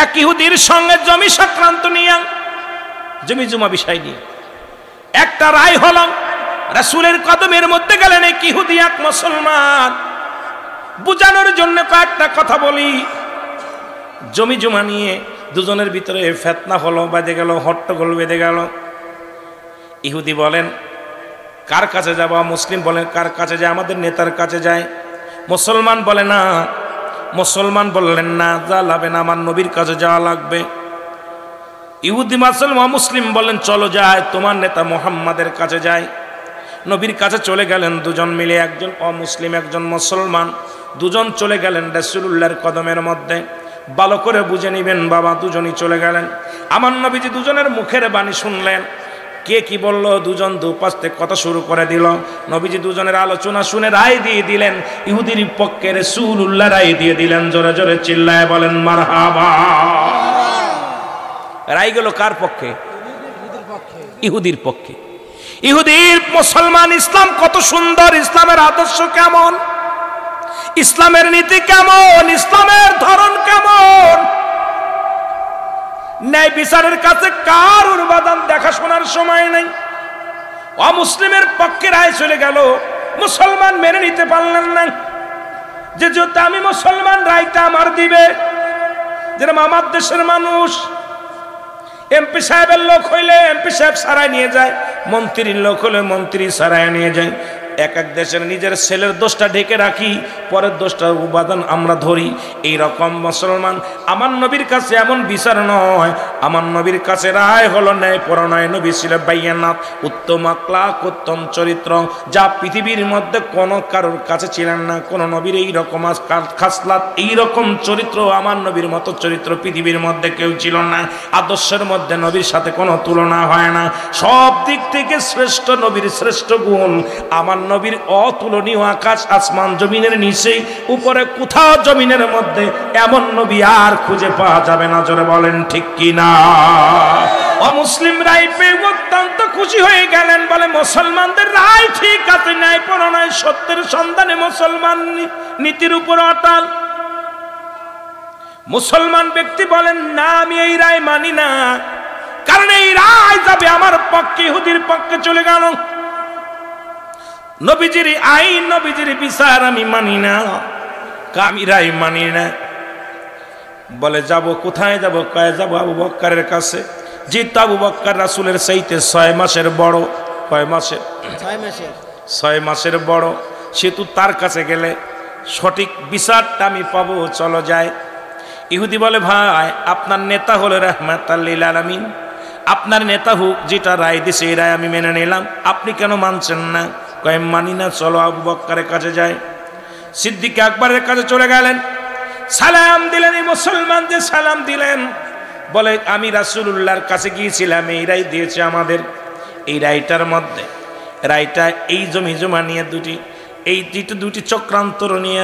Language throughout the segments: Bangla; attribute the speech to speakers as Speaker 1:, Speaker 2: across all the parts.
Speaker 1: এক ইহুদির সঙ্গে জমি সংক্রান্ত নিয়ে, জমি জমা বিষয় নিয়ে একটা রায় হলো। রাসূলের কদমের মধ্যে গেলেন এক ইহুদি এক মুসলমান। বুঝানোর জন্য কয়েকটা কথা বলি। জমি জমা নিয়ে দুজনের ভিতরে ফিতনা হলো, বেঁধে গেল, হট্টগোল বেঁধে গেল। ইহুদি বলেন কার কাছে যাব? মুসলিম বলেন কার কাছে যায়? আমাদের নেতার কাছে যায়। মুসলমান বলে না, মুসলমান বললেন না, যা লাগবে না, আমার নবীর কাছে যাওয়া লাগবে। ইহুদি মুসলিম বলেন চলো যায়, তোমার নেতা মুহাম্মাদের কাছে যায়। নবীর কাছে চলে গেলেন দুজন মিলে, একজন অমুসলিম একজন মুসলমান, দুজন চলে গেলেন রাসূলুল্লাহর কদমের মধ্যে। ভালো করে বুঝে নিবেন বাবা, দুজনই চলে গেলেন। আমার নবীজি দুজনের মুখের বাণী শুনলেন, কে কি বলল, দুজন দুপাশ থেকে কথা শুরু করে দিল। নবীজি দুজনের আলোচনা শুনে রায় দিয়ে দিলেন। ইহুদির পক্ষে রাসূলুল্লাহ রায় দিয়ে দিলেন। জোরে জোরে চিল্লায় বলেন মারহাবা। রায় গেল কার পক্ষে? ইহুদির পক্ষে। ইহুদির মুসলমান ইসলাম কত সুন্দর, ইসলামের আদর্শ কেমন, ইসলামের নীতি কেমন, ইসলামের ধরন কেমন, ন্যায় বিচারের কাছে কার উপাদান দেখাশোনার সময় নেই। অমুসলিমের পক্ষে রায় চলে গেল, মুসলমান মেনে নিতে পারলেন না যে যেহেতু আমি মুসলমান রায়টা আমার দিবে। যেরকম আমার দেশের মানুষ এমপি সাহেবের লোক হইলে এমপি সাহেব সারায় নিয়ে যায়, মন্ত্রীর লোক হলে মন্ত্রী সারায় নিয়ে যায়। এক এক দেশের নিজের ছেলের দোষটা ঢেকে রাখি, পরের দোষটার উপাদান আমরা ধরি। এই রকম মুসলমান আমার নবীর কাছে এমন বিচার নয়। আমার নবীর কাছে রায় হলো ন্যায় পরণয়। নবী ছিল বাইয়ানাত, উত্তম আখলাক, উত্তম চরিত্র, যা পৃথিবীর মধ্যে কোনো কারোর কাছে ছিলেন না। কোনো নবীর এই রকম খাসলাত, এই রকম চরিত্র, আমার নবীর মতো চরিত্র পৃথিবীর মধ্যে কেউ ছিল না। আদর্শের মধ্যে নবীর সাথে কোনো তুলনা হয় না। সব দিক থেকে শ্রেষ্ঠ নবীর শ্রেষ্ঠ গুণ। আমার নবীর অতুলনীয়, আকাশ আসমান জমিনের নিচে উপরে কোথাও জমিনের মধ্যে এমন নবী আর খুঁজে পাওয়া যাবে না। জোরে বলেন ঠিক কি না? অমুসলিম রায় পেয়ে অত্যন্ত খুশি হয়ে গেলেন, বলে মুসলমানদের রায় ঠিক আছে, ন্যায় পরণয় সত্যের সন্ধানে মুসলমান নীতির উপর অটল। মুসলমান ব্যক্তি বলেন না, আমি এই রায় মানি না, কারণ এই রায় যাবে আমার পক্ষে, ইহুদির পক্ষে চলে গেল। নবীজির আইন, নবীজির বিচার আমি মানি না, আমি রায় মানি না। বলে যাব কোথায় যাব? কয়ে যাব আবু বক্করের কাছে। যেহেতু আবু বক্কর রাসূলের চাইতে 6 মাসের বড়। কয় মাসের? 6 মাসের বড়। সেহেতু তার কাছে গেলে সঠিক বিচারটা আমি পাবো, চলো যায়। ইহুদি বলে ভাই আপনার নেতা হলো রাহমাতাল লিল আলামিন, আপনার নেতা হোক, যেটা রায় দিছে এই রায় আমি মেনে নিলাম, আপনি কেন মানছেন না? কয় মানি না, চলো আবু বক্করের কাছে যায়। সিদ্দিক আকবরের কাছে চলে গেলেন, সালাম দিলেন। এই মুসলমান যে সালাম দিলেন, বলে আমি রাসূলুল্লাহর কাছে গিয়েছিলাম, এই রায় দিয়েছে আমাদের। এই রায়টার মধ্যে, রায়টা এই জমি জমা নিয়ে দুটি চক্রান্ত নিয়ে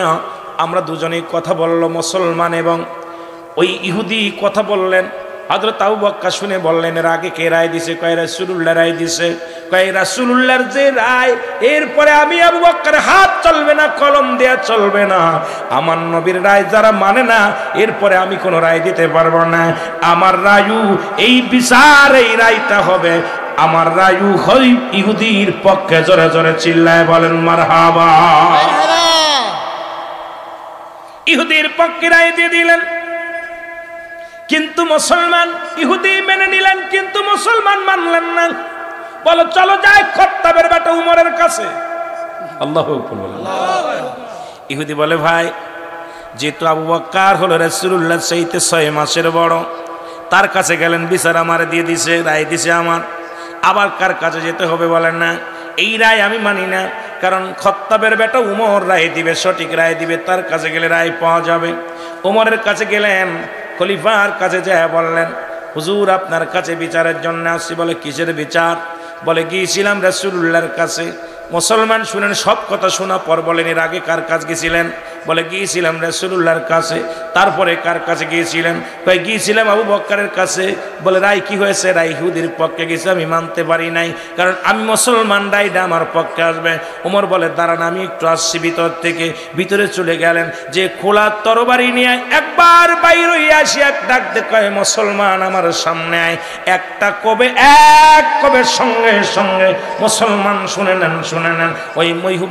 Speaker 1: আমরা দুজনেই কথা বলল, মুসলমান এবং ওই ইহুদি কথা বললেন। হযরত আবু বক্কর শুনে বললেন এর আগে কে রায় দিছে? কয় রাসূলুল্লাহ রায় দিছে। কয় রাসূলুল্লাহর যে রায়, এরপরে আমি আবু বক্কর হাত চলবে না, কলম দেয়া চলবে না। আমার নবীর রায় যারা মানে না, এরপরে আমি কোনো রায় দিতে পারবো না। আমার রায়ু, এই বিচার, এই রায়টা হবে আমার রায়ু হই ইহুদির পক্ষে। জোরে জোরে চিল্লায় বলেন মারহাবা। ইহুদির পক্ষে রায় দিয়ে দিলেন, কিন্তু মুসলমান ইহুদি মেনে নিলেন, কিন্তু মুসলমান মানলেন না। বলো চলো যাই খাত্তাবের বেটা উমরের কাছে। আল্লাহু আকবার। ইহুদি বলে ভাই যেহেতু আবু বক্কর হলো রাসূলুল্লাহ চাইতে 6 মাসের বড়, তার কাছে গেলেন, বিচার আমার দিয়ে দিছে, রায় দিছে আমার, আবার কার কাছে যেতে হবে? বলেন না, এই রায় আমি মানি না, কারণ খাত্তাবের বেটা উমর রায় দিবে, সঠিক রায় দিবে, তার কাছে গেলে রায় পাওয়া যাবে। উমরের কাছে গেলেন, খলিফার কাছে যায় বললেন হুজুর আপনার কাছে বিচারের জন্য আসছি। বলে কিসের বিচার? বলে গিয়েছিলাম রাসূলুল্লাহর কাছে। মুসলমান শুনেন, সব কথা শোনা পর বলেন এর আগে কার কাছে গেছিলেন? বলে গিয়েছিলাম রাসূলুল্লাহর কাছে। তারপরে কার কাছে গিয়েছিলেন? কই গিয়েছিলাম আবু বকরের কাছে। বলে রায় কি হয়েছে? রায় ইহুদির পক্ষে গেছে, আমি মানতে পারি নাই, কারণ আমি মুসলমান, রায়টা আমার পক্ষে আসবে। ওমর বলে দাঁড়ান, আমি একটু আসছি ভিতর থেকে। ভিতরে চলে গেলেন, যে খোলা তরবারি নিয়ে একবার বাইর হইয়া আসি এক ডাক দেখায়, মুসলমান আমার সামনে আয়। একটা কবে এক কবের সঙ্গে সঙ্গে মুসলমান শুনে নেন ওই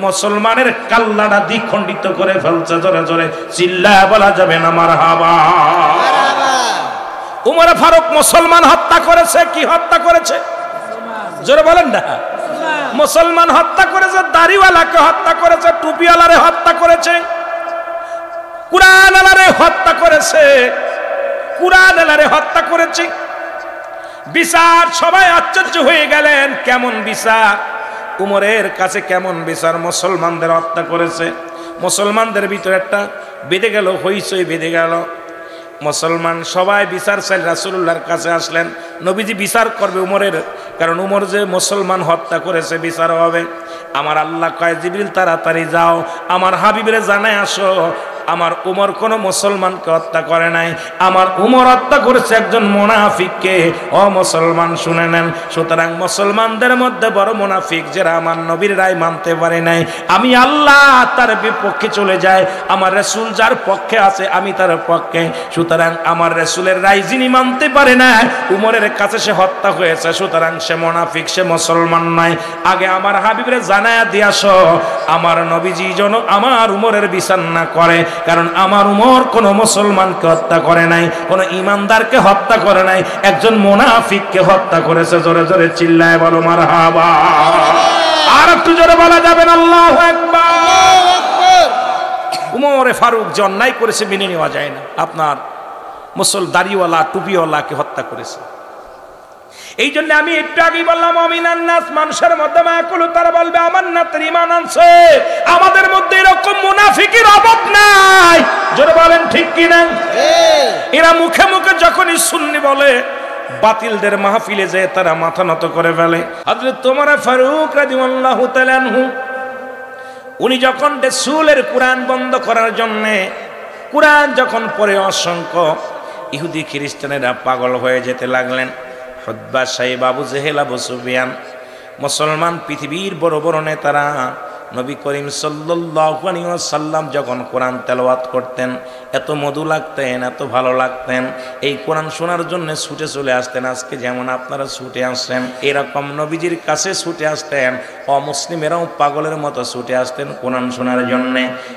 Speaker 1: মুসলমানের কাল্লাটা দ্বিখণ্ডিত করে ফেলছে। জোরে জোরে চিল্লায় বলা যাবে না মারহাবা। উমর ফারুক মুসলমান হত্যা করেছে, কি হত্যা করেছে? জোরে বলেন না। মুসলমান হত্যা করেছে, দাড়িওয়ালাকে হত্যা করেছে, টুপিওয়ালারে হত্যা করেছে, কুরআনওয়ালারে হত্যা করেছে, কুরআনওয়ালারে হত্যা করেছে। বিচার, সবাই আশ্চর্য হয়ে গেলেন, কেমন বিচার? উমরের কাছে কেমন বিচার? মুসলমানদের হত্যা করেছে। মুসলমানদের ভিতরে একটা বেঁধে গেল, হইচই বেঁধে গেল। মুসলমান সবাই বিচার চাই রাসূলুল্লাহর কাছে আসলেন। নবীজি বিচার করবে উমরের, কারণ উমর যে মুসলমান হত্যা করেছে, বিচার হবে। আমার আল্লাহ কয় জিবরিল তাড়াতাড়ি যাও, আমার হাবিবের জানায় আসো আমার উমর কোনো মুসলমানকে হত্যা করে নাই, আমার উমর হত্যা করেছে একজন মুনাফিককে। ও মুসলমান শুনে নেন। সুতরাং মুসলমানদের মধ্যে বড় মুনাফিক যারা আমার নবীর রায় মানতে পারে নাই, আমি আল্লাহ তার বিপক্ষে চলে যায়। আমার রাসূল যার পক্ষে আছে আমি তার পক্ষে। সুতরাং আমার রাসূলের রায় যিনি মানতে পারে না, উমরের কাছে সে হত্যা হয়েছে, সুতরাং সে মুনাফিক, সে মুসলমান নয়। আগে আমার হাবিবের জানায়া দিয়ে আসো আমার নবীজি যেন আমার উমরের বিচার না করে, কারণ আমার উমর কোন মুসলমানকে হত্যা করে নাই, কোন ইমানদারকে হত্যা করে নাই, একজন মুনাফিককে হত্যা করেছে। জোরে জোরে চিল্লায় বলো মারহাবা। আর একটু জোরে বলা যাবে না আল্লাহু আকবার। উমরে ফারুক যে অন্যায় করেছে মেনে নেওয়া যায় না। আপনার দাড়িওয়ালা টুপিওয়ালাকে হত্যা করেছে। এই জন্য আমি একটু আগেই বললাম আমিনান নাস, মানুষের মধ্যে মাকুলু, তারা বলবে আমার না তার ঈমান আনছে। আমাদের মধ্যে এরকম মুনাফিকের অভাব নাই। জোরে বলেন ঠিক কি না? এরা মুখে মুখে যখনই সুন্নি বলে, বাতিলদের মাহফিলে যায় তারা মাথা নত করে ফেলে। হযরত ওমর ফারুক রাদিয়াল্লাহু তাআলা আনহু উনি যখন রাসূলের কোরআন বন্ধ করার জন্য কোরআন যখন পড়ে অসংখ্য ইহুদি খ্রিস্টানেরা পাগল হয়ে যেতে লাগলেন। উতবা সাহেব, আবু জেহেল, আবু সুফিয়ান, মুসলমান পৃথিবীর বড় বড় নেতারা নবী করিম সাল্লাল্লাহু আলাইহি ওয়াসাল্লাম যখন কোরআন তেলাওয়াত করতেন এত মধু লাগতেন, এত ভালো লাগতেন, এই কোরআন শোনার জন্য ছুটে চলে আসতেন। আজকে যেমন আপনারা ছুটে আসছেন, এরকম নবীজির কাছে ছুটে আসতেন, অমুসলিমেরাও পাগলের মতো ছুটে আসতেন কোরআন শোনার জন্য।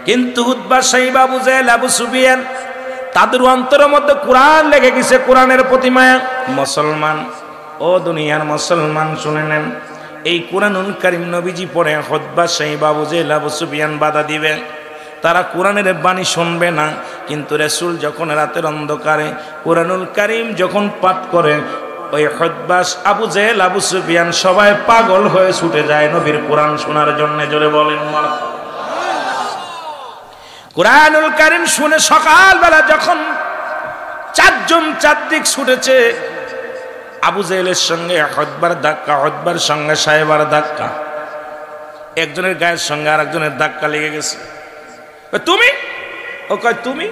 Speaker 1: কিন্তু উতবা সাহেব, আবু জেহেল, আবু সুফিয়ান, তাদের অন্তরের মধ্যে কোরআন লেগে গেছে, কোরআনের প্রতি মায়া। মুসলমান, ও দুনিয়ার মুসলমান শুনে নেন, এই কোরআনুল কারীম নবীজি পড়ে উতবা সাহেব, আবু জেহেল, আবু সুফিয়ান বাধা দিবে, তারা কোরআনের বাণী শুনবে না। কিন্তু রাসূল যখন রাতের অন্ধকারে কোরআনুল কারীম যখন পাঠ করে, ওই উতবা, আবু জেহেল, আবু সুফিয়ান সবাই পাগল হয়ে ছুটে যায় নবীর কোরআন শোনার জন্য। জোরে বলেন মারহাবা। কোরআনুল কারীম শুনে সকালবেলা যখন চারজন চারদিক ছুটেছে, আবু জেহেলের সঙ্গে উতবার ধাক্কা, উতবার সঙ্গে সাহেবার ধাক্কা, একজনের গায়ের সঙ্গে আর একজনের ধাক্কা লেগে গেছে। তুমি, ও কয় তুমি,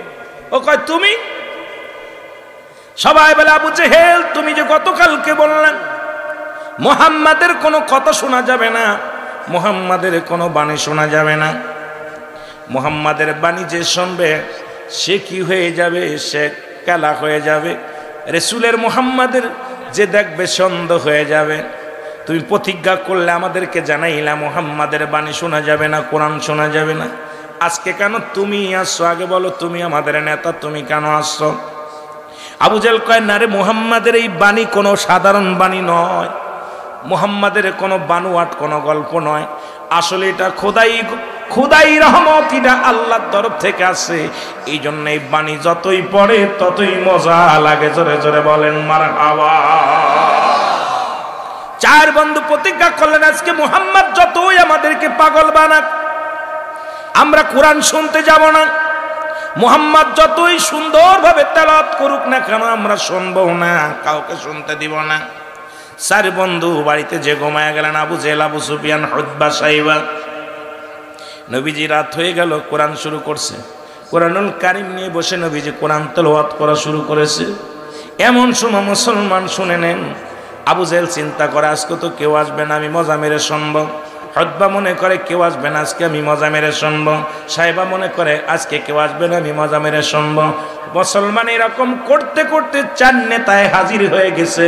Speaker 1: ও কয় তুমি। সবাই বলে আবু জেহেল তুমি যে গতকালকে বললেন মুহাম্মাদের কোনো কথা শোনা যাবে না, মুহাম্মাদের কোনো বাণী শোনা যাবে না, মুহাম্মাদের বাণী যে শুনবে সে কি হয়ে যাবে, সে কালা হয়ে যাবে, রাসূলের মুহাম্মাদের যে দেখবে সন্দেহ হয়ে যাবে। তুমি প্রতিজ্ঞা করলে আমাদেরকে জানাইলা মুহাম্মাদের বাণী শোনা যাবে না, কোরআন শোনা যাবে না, আজকে কেন তুমি আসছো? আগে বলো তুমি আমাদের নেতা, তুমি কেন আসছো? আবু জেহেল কয় না রে, মুহাম্মাদের এই বাণী কোনো সাধারণ বাণী নয়, মুহাম্মাদের কোনো বানোয়াট কোনো গল্প নয়, আসলে এটা খোদাই রহমত, এটা আল্লাহর তরফ থেকে আসে। এই জন্য এই বাণী যতই পড়ে ততই মজা লাগে। জোরে জোরে বলেন মারহাবা। চার বন্ধু প্রতিজ্ঞা করলেন আজকে মুহাম্মদ যতই আমাদেরকে পাগল বানাক আমরা কোরআন শুনতে যাব না, মুহাম্মদ যতই সুন্দরভাবে তেলাওয়াত করুক না কেন আমরা শুনবো না, কাউকে শুনতে দিব না। চার বন্ধু বাড়িতে যে ঘুমায় গেলেন, আবু জেহেল, আবু সুফিয়ান, উতবা সাহেবা। নবীজি রাত হয়ে গেল, কোরআন শুরু করছে। কোরআনুল কারীম নিয়ে বসে নবীজি কোরআন তেলাওয়াত করা শুরু করেছে। এমন সময় মুসলমান শুনে নেন, আবু জেহেল চিন্তা করে আজকে তো কেউ আসবে না, আমি মজা মেরে শুনব। হতবা মনে করে কেউ আসবে না, আজকে আমি মজা মেরে শুনব। সাহেবা মনে করে আজকে কেউ আসবে না, আমি মজা মেরে শুনব। মুসলমান এরকম করতে করতে 4 নেতায় হাজির হয়ে গেছে।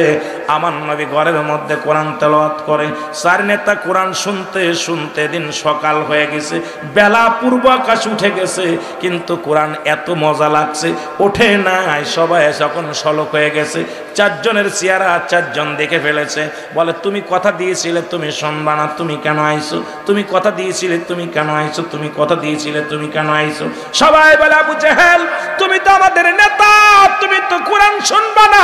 Speaker 1: আমার নবী ঘরের মধ্যে কোরআন তেলাওয়াত করে, 4 নেতা কোরআন শুনতে শুনতে দিন সকাল হয়ে গেছে, বেলা পূর্ব আকাশ উঠে গেছে, কিন্তু কোরআন এত মজা লাগছে, ওঠে নাই। সবাই যখন শলক হয়ে গেছে, 4 জনের চেহারা 4 জন দেখে ফেলেছে। বলে তুমি কথা দিয়েছিলে তুমি শুনবা না, তুমি কেন আইছো? তুমি কথা দিয়েছিলে তুমি কেন আইছো? তুমি কথা দিয়েছিলে তুমি কেন আইছো? সবাই বলে আবু জেহেল তুমি তো আমাদের নেতা, তুমি তো কোরআন শুনবা না।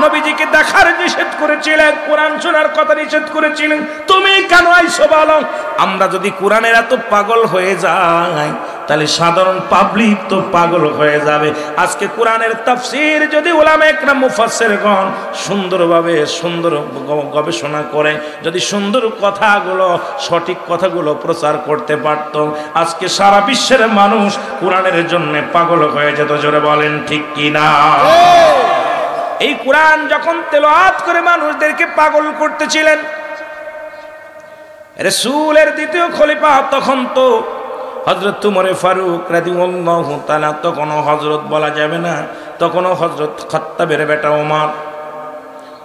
Speaker 1: নবীজিকে দেখার নিষেধ করেছিলেন, কোরআন শোনার কথা নিষেধ করেছিলেন, তুমি কেন আইছো বলো? আমরা যদি কোরআনের এত পাগল হয়ে যাই, তাহলে সাধারণ পাবলিক তো পাগল হয়ে যাবে। আজকে কোরআনের তাফসীর যদি উলামা একরাম মুফাসসিরগণ সুন্দরভাবে সুন্দর গবেষণা করে যদি সুন্দর কথাগুলো সঠিক কথাগুলো প্রচার করতে পারত, আজকে সারা বিশ্বের মানুষ কোরআনের জন্য পাগল হয়ে যেত। জোরে বলেন ঠিক কিনা? এই কোরআন যখন তেলাওয়াত করে মানুষদেরকে পাগল করতেছিলেন, রাসূলের দ্বিতীয় খলিফা তখন তো হযরত উমর ফারুক রাদিয়াল্লাহু তাআলা, তখনও হযরত বলা যাবে না, তখনও হযরত খাত্তাবের বেটা ওমর,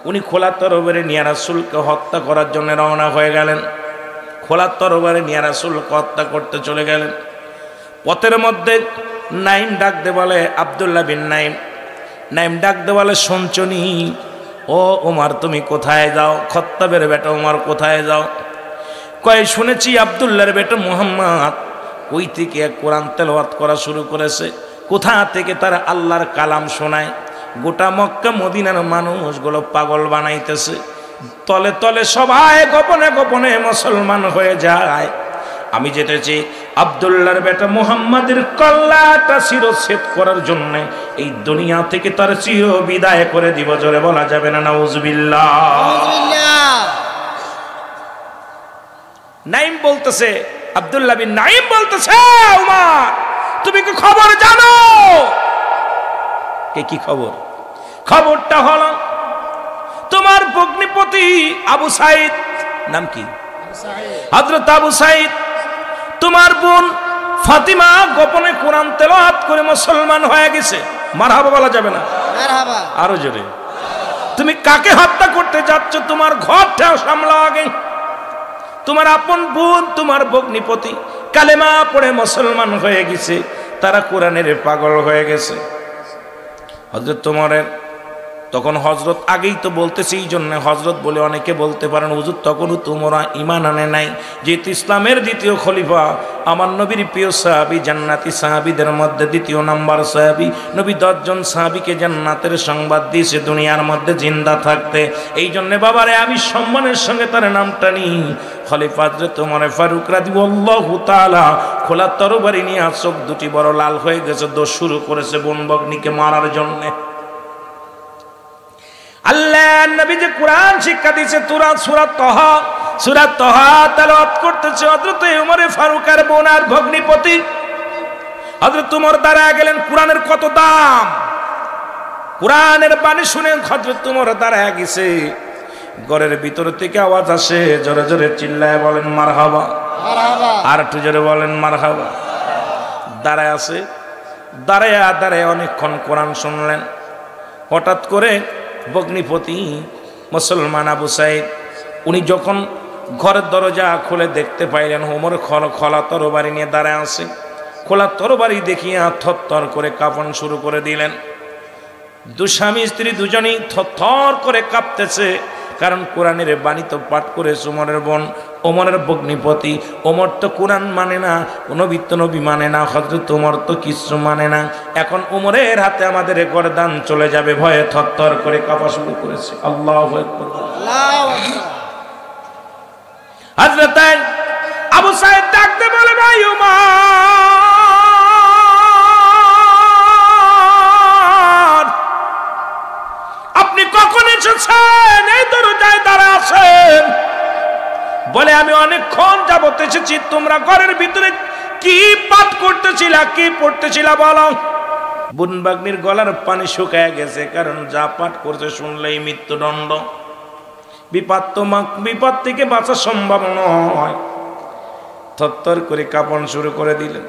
Speaker 1: উনি খোলা তরবারি নিয়ে রাসূলকে হত্যা করার জন্য রওনা হয়ে গেলেন। খোলা তরবারি নিয়ে রাসূলকে হত্যা করতে চলে গেলেন। পথের মধ্যে নাইম ডাকতে বলে, আব্দুল্লাহ বিন নাইম, নাইম ডাকতে বলে শুনছনি ও ওমর তুমি কোথায় যাও? খাত্তাবের বেটা ওমর কোথায় যাও? কয় শুনেছি আব্দুল্লাহর বেটা মুহাম্মদ ওই থেকে কোরআন তেলাওয়াত করা শুরু করেছে। কোথা থেকে তারা আল্লাহর কালাম শোনায়, গোটা মক্কা মদিনার মানুষগুলো পাগল বানাইতেছে। তলে তলে সবাই গোপনে গোপনে মুসলমান হয়ে যায়। আমি যেতেছি আব্দুল্লাহর বেটা মুহাম্মাদের কল্লাটা শিরচ্ছেদ করার জন্য এই দুনিয়া থেকে তার চির বিদায় করে দিব। জোরে বলা যাবে না নাউজুবিল্লাহ? নাইম বলতেছে, আব্দুল্লাহ বিন নাইম বলতেছে, উমর তুমি কি খবর জানো? কি খবর? খবরটা হলো তোমার ভগ্নিপতি আবু সাইদ, নাম কি? হযরত আবু সাইদ, তোমার বোন ফাতিমা গোপনে কোরআন তেলাওয়াত করে মুসলমান হয়ে গেছে। মারহাবা বলা যাবে না? মারহাবা আরো জোরে। তুমি কাকে হত্যা করতে যাচ্ছ? তোমার ঘরটা সামলাও আগে। তোমার আপন বোন তোমার ভগ্নিপতি কালেমা পড়ে মুসলমান হয়ে গেছে, তারা কোরআনের পাগল হয়ে গেছে। হযরত ওমরের তখন হযরত আগেই তো বলতেছে, এই জন্য হযরত বলে অনেকে বলতে পারেন হুজুর তখনও তোমরা ঈমান আনে নাই, যেহেতু ইসলামের দ্বিতীয় খলিফা আমার নবীর প্রিয় সাহাবী, জান্নাতি সাহাবীদের মধ্যে দ্বিতীয় নাম্বার সাহাবী, নবী 10 জন সাহাবীকে জান্নাতের সংবাদ দিয়েছে দুনিয়ার মধ্যে জিন্দা থাকতে। এই জন্য বাবারে আমি সম্মানের সঙ্গে তার নামটা নিই। খলিফা হযরত ওমর ফারুক রাদিয়াল্লাহু তাআলা খোলা তরবারি নিয়ে চোখ দুটি বড় লাল হয়ে গেছে, দোষ শুরু করেছে বোন ভগ্নিকে মারার জন্য। আল্লাহ নবী যে কোরআন শিক্ষা দিয়েছে, সূরা তাহা তেলাওয়াত করতেছে হযরত ওমর ফারুকের বোন আর ভগ্নিপতি হযরত ওমর দাঁড়ায় গেলেন। কোরআনের কত দাম! কোরআনের বাণী শুনে হযরত ওমর দাঁড়ায় গেছে। ঘরের ভিতর থেকে আওয়াজ আসে, জোরে জোরে চিল্লায় বলেন মারহাবা, আর একটু জোরে বলেন মারহাবা। দাঁড়ায় আছে, দাঁড়ায় অনেকক্ষণ কোরআন শুনলেন। হঠাৎ করে ভগ্নিপতি মুসলমান আবু সাইদ উনি যখন ঘরের দরজা খুলে দেখতে পাইলেন ওমর খোলা তরবারি নিয়ে দাঁড়ায় আছে। খোলা তরবারি দেখিয়া থরথর করে কাঁপন শুরু করে দিলেন। স্বামী স্ত্রী দুজনেই থরথর করে কাঁপতেছে, কারণ কোরআনের বাণী তো পাঠ করেছে ওমরের বোন, ওমরের ভগ্নিপতি। ওমর তো কোরআন মানে না, নবী মানে না, হযরত ওমর তো কিছু মানে না। এখন ওমরের হাতে আমাদের গর্দান চলে যাবে, ভয়ে থরথর করে কাঁপা শুরু করেছে। আল্লাহু আকবার, আল্লাহু আকবার। হযরত আবু সাইদ ডাকতে বলে, ভাই ওমর আপনি কখন এসেছেন? এই দরজায় দাঁড়া আছেন, বলে আমি অনেকক্ষণ যাবত এসেছি, তোমরা ঘরের ভিতরে কি পাঠ করতেছিলা, কি পড়তেছিলা বলো। বোন বাগ্নির গলার পানি শুকায় গেছে, কারণ যা পাঠ করছে শুনলেই মৃত্যুদণ্ড। বিপদ থেকে বাঁচা সম্ভব নয়। থরথর করে কাঁপন শুরু করে দিলেন।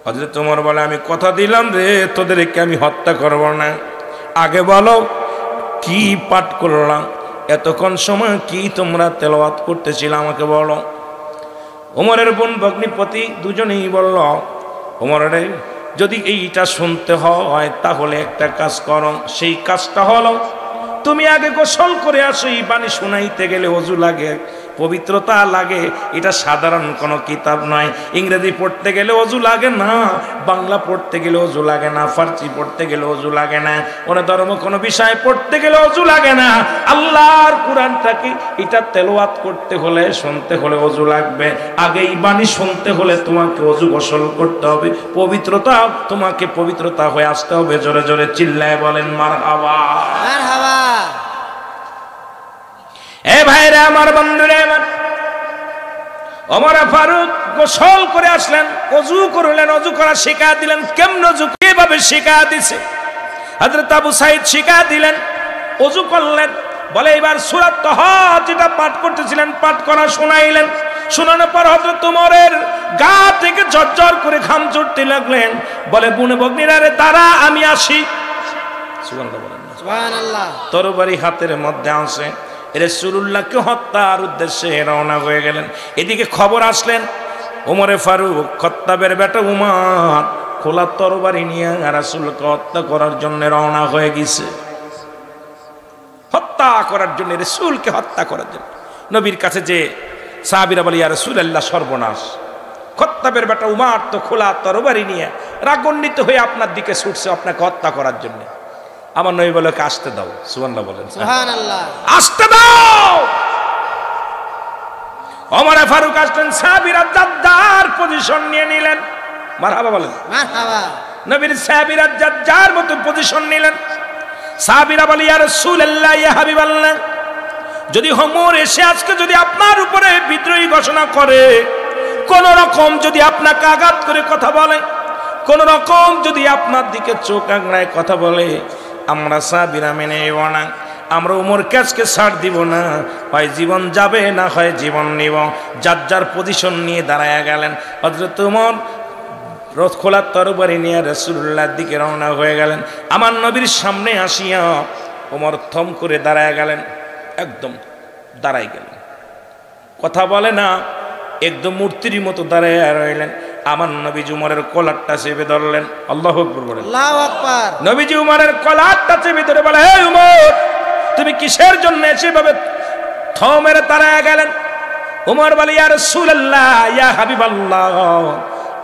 Speaker 1: হযরত ওমর বলে আমি কথা দিলাম রে, তোদেরকে আমি হত্যা করব না, আগে বলো কি পাঠ করলাম, এতক্ষণ সময় কি তোমরা তেলাওয়াত করতেছিল আমাকে বলো। ওমরের বোন ভগ্নিপতি দুজনেই বলল, ওমর রে, যদি এইটা শুনতে হয় তাহলে একটা কাজ করো। সেই কাজটা হলো তুমি আগে গোসল করে আসো। এই বাণী শোনাইতে গেলে ওযু লাগে, পবিত্রতা লাগে। এটা সাধারণ কোনো কিতাব নয়। ইংরেজি পড়তে গেলে ওযু লাগে না, বাংলা পড়তে গেলে ওযু লাগে না, ফার্সি পড়তে গেলে ওযু লাগে না, ওরা ধর্ম কোনো বিষয় পড়তে গেলে ওযু লাগে না। আল্লাহর কোরআনটাকে এটা তেলাওয়াত করতে হলে, শুনতে হলে ওযু লাগবে। আগে এই বাণী শুনতে হলে তোমাকে ওযু গোসল করতে হবে, পবিত্রতা, তোমাকে পবিত্রতা হয়ে আসতে হবে। জোরে জোরে চিল্লায় বলেন মারহাবা, মারহাবা। এ ভাইরা আমার, বন্ধুরা আমার, ওমর ফারুক গোসল করে আসলেন, ওযু করলেন, ওযু করা শিখা দিলেন। কেমন ওযু, কিভাবে শিখা দিছে হযরত আবু সাঈদ শিখা দিলেন। ওযু করলেন, বলে এবার সূরা তাহা যেটা পাঠ করতেছিলেন পাঠ করা শোনাইলেন। শোনানোর পর হযরত ওমরের গা থেকে ঝরঝর করে ঘাম ঝরতে লাগলেন। বলে বুনে ভগ্নীরা রে, দাঁড়া আমি আসি। সুবহানাল্লাহ বলেন, সুবহানাল্লাহ। তরবারি হাতের মধ্যে আছে, রাসূলুল্লাহকে হত্যার উদ্দেশ্যে রওনা হয়ে গেলেন। এদিকে খবর আসলেন, ওমরে ফারুক খাত্তাবের বেটা উমর খোলা তরবারি নিয়ে রাসূলকে হত্যা করার জন্য রওনা হয়ে গেছে। হত্যা করার জন্য, রাসূলকে হত্যা করার জন্য। নবীর কাছে যে সাহাবীরা বলে, ইয়া রাসূলুল্লাহ, সর্বনাশ, খাত্তাবের বেটা উমর তো খোলা তরবারি নিয়ে রাগান্বিত হয়ে আপনার দিকে ছুটছে আপনাকে হত্যা করার জন্য। আমার নবী বলে, আসতে দাও। সুবহানাল্লাহ বলেন, সুবহানাল্লাহ, আসতে দাও। ওমর ফারুক আসলেন, সাহাবীরা জাদ্দার পজিশন নিয়ে নিলেন। মারহাবা বলেন, মারহাবা। নবীর সাহাবীরা জাদ্দার মতো পজিশন নিলেন। সাহাবীরা বলে, ইয়া রাসূলুল্লাহ, ইয়া হাবিবাল্লাহ, যদি ওমর এসে আজকে যদি আপনার উপরে বিদ্রোহী ঘোষণা করে, কোন রকম যদি আপনাকে আঘাত করে কথা বলে, কোন রকম যদি আপনার দিকে চোখ আঙড়ায় কথা বলে, আমরা সাহাবীরা মেনে নেব না। আমরা ওমরকে আজকে ছাড় দিব না, হয় জীবন যাবে না হয় জীবন নিব। যার যার পজিশন নিয়ে দাঁড়ায় গেলেন। হযরত ওমর রথ খোলা তরবারি নিয়ে রাসূলুল্লাহর দিকে রওনা হয়ে গেলেন। আমার নবীর সামনে আসিয়া ওমর থম করে দাঁড়ায় গেলেন, একদম দাঁড়াই গেলেন, কথা বলে না, একদম মূর্তির মতো দাঁড়ায় রইলেন। আমার নবীজি উমরের কলারটা চেপে ধরলেন। আল্লাহু আকবার বলেন, আল্লাহু আকবার। নবীজি উমরের কলারটা চেপে ধরে বলে, হে উমর, তুমি কিসের জন্য এভাবে থমের দাঁড়ায় গেলেন? উমর বলে, ইয়া রাসূলুল্লাহ, ইয়া হাবিবাল্লাহ,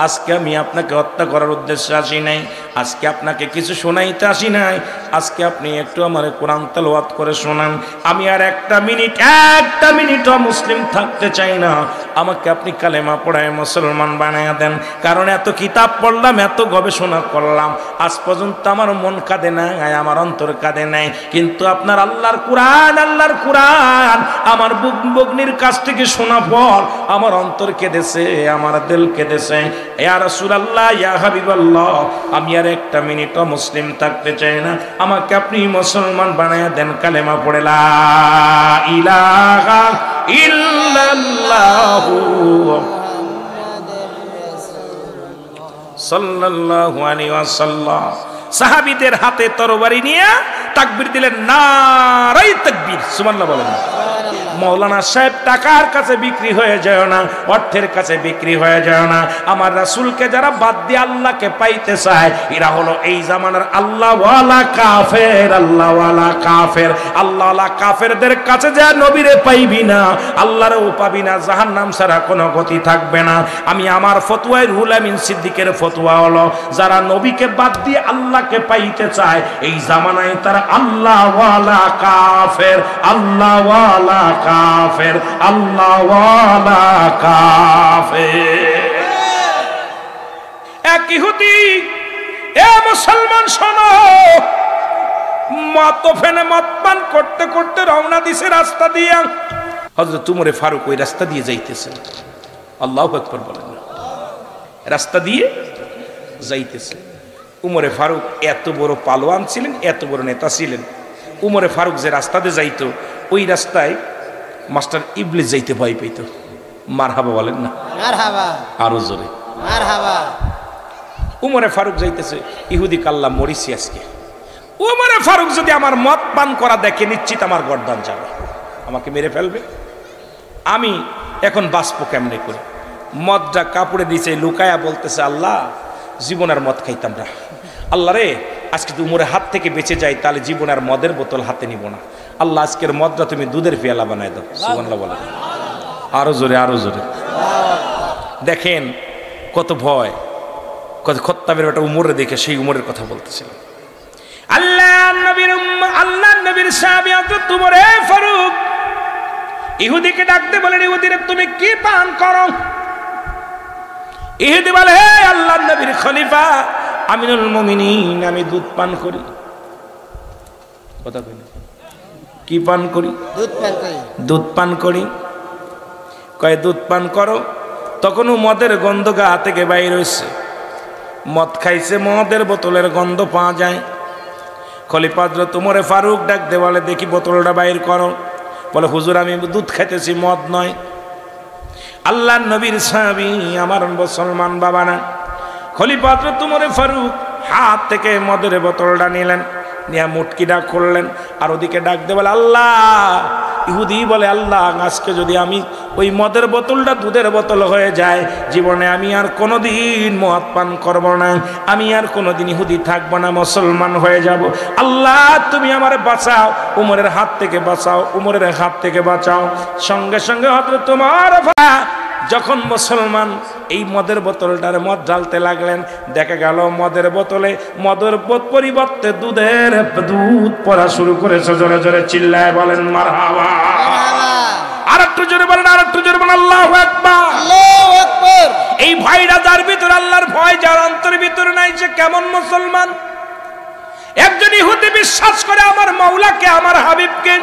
Speaker 1: আজকে আমি আপনাকে হত্যা করার উদ্দেশ্যে আসি নাই, আজকে আপনাকে কিছু শোনাইতে আসি নাই। আজকে আপনি একটু আমার কোরআন তেলাওয়াত করে শোনান। আমি আর একটা মিনিটও মুসলিম থাকতে চাই না। আমাকে আপনি কালেমা পড়ায় মুসলমান বানায়া দেন। কারণ এত কিতাব পড়লাম, এত গবেষণা করলাম, আজ পর্যন্ত আমার মন কাঁদে নাই, আমার অন্তর কাঁদে নাই। কিন্তু আপনার আল্লাহর কোরআন আমার বগ্নির কাছ থেকে শোনা পর আমার অন্তর কেঁদেছে, আমার দিল কেঁদেছে। ইয়া রাসূলুল্লাহ, ইয়া হাবিবাল্লাহ, আমি আর একটা মিনিটও মুসলিম থাকতে চাই না, আমাকে আপনি মুসলমান বানায়া দেন। কালেমা পড়ে লা ইলাহা ইল্লাল্লাহু সাল্লাল্লাহু আলাইহি ওয়াসাল্লাম। সাহাবীদের হাতে তরবারি নিয়ে তাকবীর দিলেন, নারাই তাকবীর, সুবহানাল্লাহ বলেন। মৌলানা সাহেব, টাকার কাছে বিক্রি হয়ে যায় না, অর্থের কাছে বিক্রি হয়ে যায় না। আমার রাসূলকে যারা বাদ দিয়ে আল্লাহকে পাইতে চায়, এরা হলো এই জামানার আল্লাহওয়ালা কাফের। আল্লাহওয়ালা কাফের, আল্লাহওয়ালা কাফেরদের কাছে যা নবীরে পাইবি না, আল্লাহরও পাবি না, জাহান্নাম ছাড়া কোনো গতি থাকবে না। আমি আমার ফতোয়ায় রুহুল আমিন সিদ্দিকের ফতোয়া হলো, যারা নবীকে বাদ দিয়ে আল্লাহকে পাইতে চায়, এই জামানায় তারা আল্লাহওয়ালা কাফের, আল্লাহওয়ালা কাফের, আল্লাহওয়ালা কাফের। এক ইহুদি, এ মুসলমান শোনো, মত ফেনে মত পান করতে করতে রওনা দিছে রাস্তা দিয়া। হযরত উমরে ফারুক ওই রাস্তা দিয়ে যাইতেছেন, আল্লাহু আকবার বলেন না, রাস্তা দিয়ে যাইতেছে। উমরে ফারুক এত বড় পালোয়ান ছিলেন, এত বড় নেতা ছিলেন। উমরে ফারুক যে রাস্তাতে যাইতো ওই রাস্তায় মাস্টার ইবলিস যাইতে ভয় পেত। মারহাবা বলেন না, মারহাবা, আরো জোরে মারহাবা। উমরে ফারুক যাইতেছে, ইহুদি কাল্লা মরিসি আজকে। উমরে ফারুক যদি আমার মদ পান করা দেখে নিশ্চিত আমার গর্দান যাবে, আমাকে মেরে ফেলবে। আমি এখন বাঁচবো কেমনে করে? মদটা কাপড়ে নিচে লুকায়া বলতেছে, আল্লাহ জীবন আর মদ খাইতাম না, আল্লাহ রে আজকে তো উমরের হাত থেকে বেঁচে যাই, তাহলে জীবন আর মদের বোতল হাতে নিব না, আল্লাহ আজকের মদটা তুমি দুধের পেয়ালা বানাই দাও। সুবহানাল্লাহ বলে, আরো জোরে আরো জোরে। দেখেন কত ভয়, কত খত্তাবের বেটা উমরে দেখে সেই উমরের কথা বলতেছিলাম। আল্লাহ নবীর সাহাবী হযরত উমর ফারুক ইহুদিকে ডাকতে বলেন, ইহুদিরে তুমি কি পান করো? ইহুদি বলে, হে আল্লাহর নবীর খলিফা আমিনুল মুমিনিন, আমি দুধ পান করি। কথা কই না, কি পান করি? দুধ পান করি। দুধ পান করি। কয় দুধ পান করো, তখনও মদের গন্ধ গা থেকে বাইর হইছে। মদ খাইছে, মদের বোতলের গন্ধ পাওয়া যায়। খলিফা হযরত উমর ফারুক ডাক দে বলে, দেখি বোতলটা বাইর করো। বলে, হুজুর আমি দুধ খাইতেছি, মদ নয়। আল্লাহর নবীর সাহাবী, আমার মুসলমান বাবা না। খলিফা হযরত উমর ফারুক হাত থেকে মদের বোতলটা নিলেন, নিয়ে মুটকিটা খুললেন, আর ওদিকে ডাক দে বলে, আল্লাহ। ইহুদি বলে, আল্লাহ আজকে যদি আমি ওই মদের বোতলটা দুধের বোতল হয়ে যায়, জীবনে আমি আর কোনোদিন মদ পান করব না, আমি আর কোনোদিন ইহুদি থাকবো না, মুসলমান হয়ে যাব। আল্লাহ তুমি আমার বাঁচাও, উমরের হাত থেকে বাঁচাও, উমরের হাত থেকে বাঁচাও। সঙ্গে সঙ্গে হযরত উমর যখন মুসলমান এই মদের বোতলটার মদ ঢালতে লাগলেন, দেখা গেল মদের বোতলে মদের পরিবর্তে দুধ পড়া শুরু করেছে। জোরে জোরে চিল্লায় বলেন মারহাবা। আর একটু জোরে বলেন, আর একটু জোরে বলেন আল্লাহু আকবার, আল্লাহু আকবার। এই ভয়টা যার ভিতরে, আল্লাহর ভয় যার অন্তরের ভিতরে নাই, সে কেমন মুসলমান? একজন ইহুদি বিশ্বাস করে আমার মাওলাকে, আমার হাবিবকে।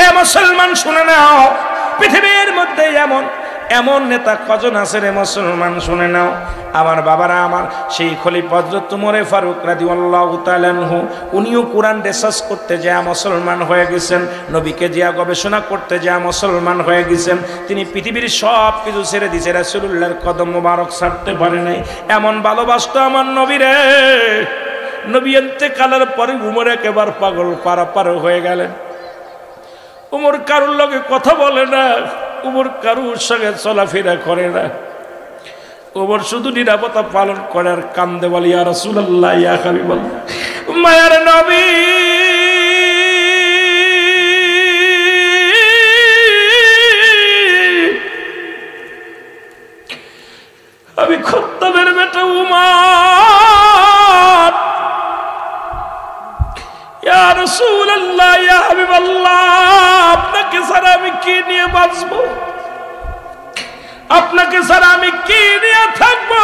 Speaker 1: এ মুসলমান শুনে নাও, পৃথিবীর মধ্যে এমন নেতা কজন আছে রে মুসলমান, শুনে নাও। আমার বাবারা, আমার সেই খলিফা হযরত উমর ফারুক রাদিয়াল্লাহু তাআলা আনহু, উনিও কোরআন রিসার্চ করতে যায় মুসলমান হয়ে গেছেন, নবীকে জিয়া গবেষণা করতে যায় মুসলমান হয়ে গেছেন। তিনি পৃথিবীর সব কিছু ছেড়ে দিয়েছে, রাসূলুল্লাহর কদম মোবারক ছাড়তে পারে নাই। এমন ভালোবাসতো আমার নবীরে, নবী ইন্তেকালের পরে উমর একেবারে পাগল পারাপার হয়ে গেলেন। উমর কারুর লগে কথা বলে না, উমর কারুর সঙ্গে চলাফেরা করে না। উমর শুধু নিরাপত্তা পালন করে আর কান্দে বলে, ইয়া রাসূলুল্লাহ, ইয়া হাবিবাল্লাহ, মায়ার নবী, আমি খত্তাবের বেটা উমর, ইয়া রাসূলুল্লাহ, ইয়া হাবিবাল্লাহ, আপনাকে ছাড়া আমি কি নিয়ে বাঁচবো? আপনাকে ছাড়া আমি কি নিয়ে থাকবো?